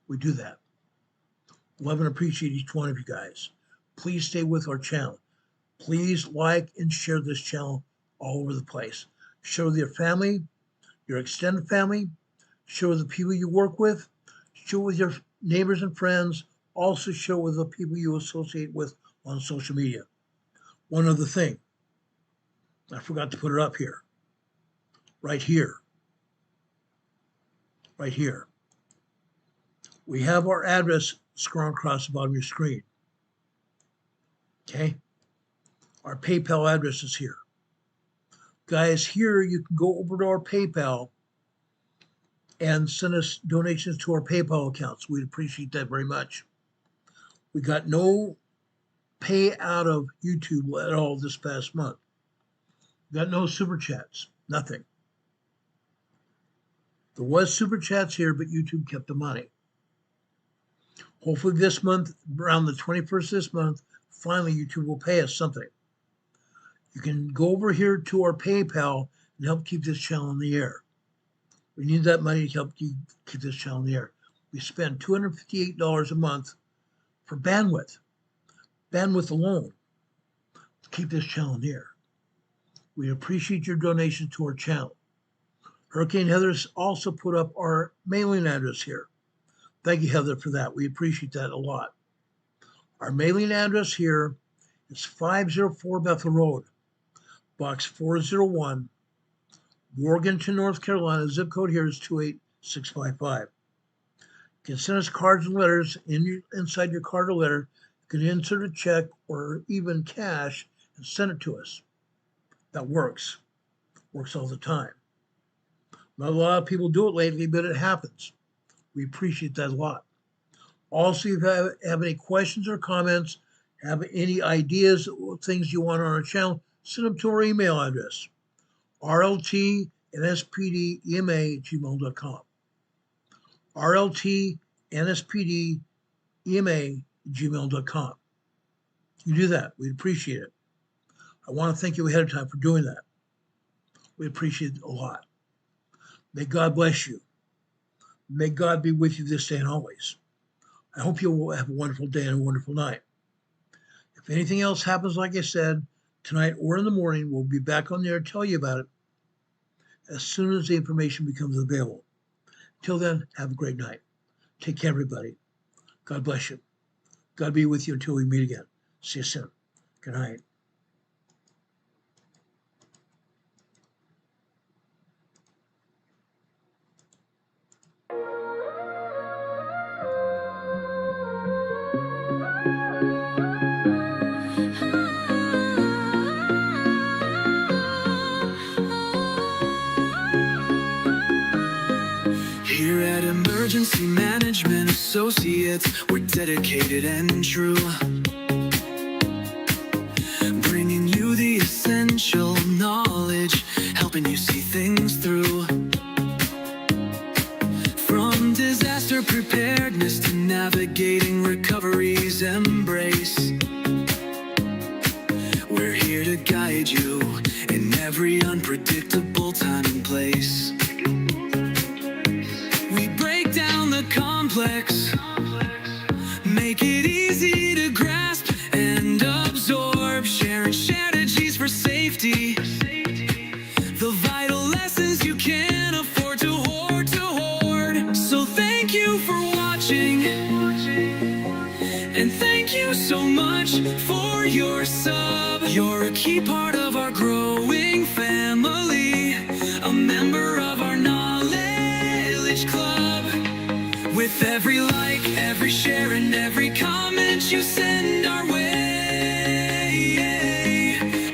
We do that. Love and appreciate each one of you guys. Please stay with our channel. Please like and share this channel all over the place. Share with your family, your extended family, share with the people you work with, share with your neighbors and friends, also share with the people you associate with on social media. One other thing, I forgot to put it up here. Right here. Right here. We have our address scrolled across the bottom of your screen. Okay? Our PayPal address is here. Guys, here you can go over to our PayPal and send us donations to our PayPal accounts. We'd appreciate that very much. We got no pay out of YouTube at all this past month. We got no super chats, nothing. There was super chats here, but YouTube kept the money. Hopefully this month, around the 21st this month, finally YouTube will pay us something. You can go over here to our PayPal and help keep this channel in the air. We need that money to help keep this channel in the air. We spend $258 a month for bandwidth alone, to keep this channel in the air. We appreciate your donation to our channel. Hurricane Heather's also put up our mailing address here. Thank you, Heather, for that. We appreciate that a lot. Our mailing address here is 504 Bethel Road, Box 401, Morganton, North Carolina. Zip code here is 28655. You can send us cards and letters. Inside your card or letter, you can insert a check or even cash and send it to us. That works. Works all the time. Not a lot of people do it lately, but it happens. We appreciate that a lot. Also, if you have any questions or comments, have any ideas or things you want on our channel, send them to our email address, rltnspdema@gmail.com. rltnspdema@gmail.com. You do that. We'd appreciate it. I want to thank you ahead of time for doing that. We appreciate it a lot. May God bless you. May God be with you this day and always. I hope you will have a wonderful day and a wonderful night. If anything else happens, like I said, tonight or in the morning, we'll be back on there to tell you about it as soon as the information becomes available. Till then, have a great night. Take care, everybody. God bless you. God be with you until we meet again. See you soon. Good night. Here at Emergency Management Associates, we're dedicated and true, bringing you the essential knowledge, helping you see things through. From disaster preparedness to navigating recovery's embrace, we're here to guide you in every unpredictable time and place. Complex, make it easy to grasp and absorb, sharing strategies for safety, the vital lessons you can't afford to hoard, So thank you for watching, and thank you so much for your sub. You're a key part of our growing family, a member of our knowledge club. With every like, every share, and every comment you send our way,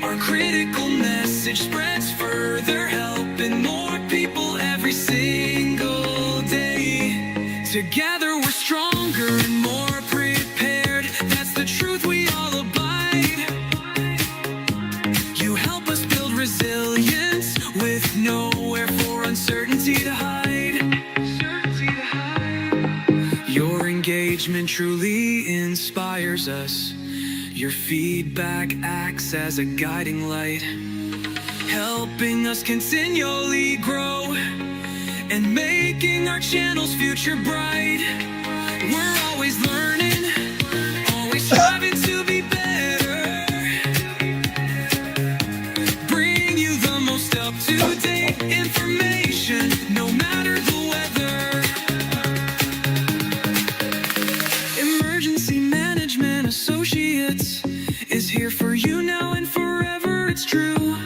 our critical message spreads further, helping more people every single day. Together we're stronger and more prepared. That's the truth we all abide. You help us build resilience with nowhere for uncertainty to hide. Your engagement truly inspires us. Your feedback acts as a guiding light, helping us continually grow and making our channel's future bright. We're always learning, always striving to be better. Bring you the most up-to-date information, no matter the weather. Emergency Management Associates is here for you now and forever, it's true.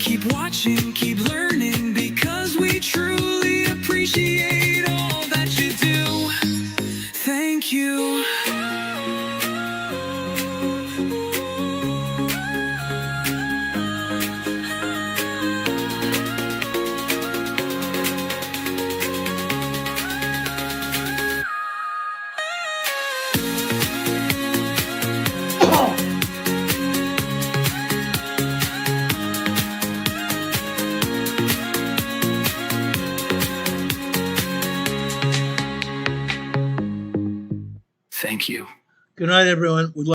Keep watching, keep learning, because we truly appreciate all that you do. Thank you. Thank you. Good night, everyone. We'd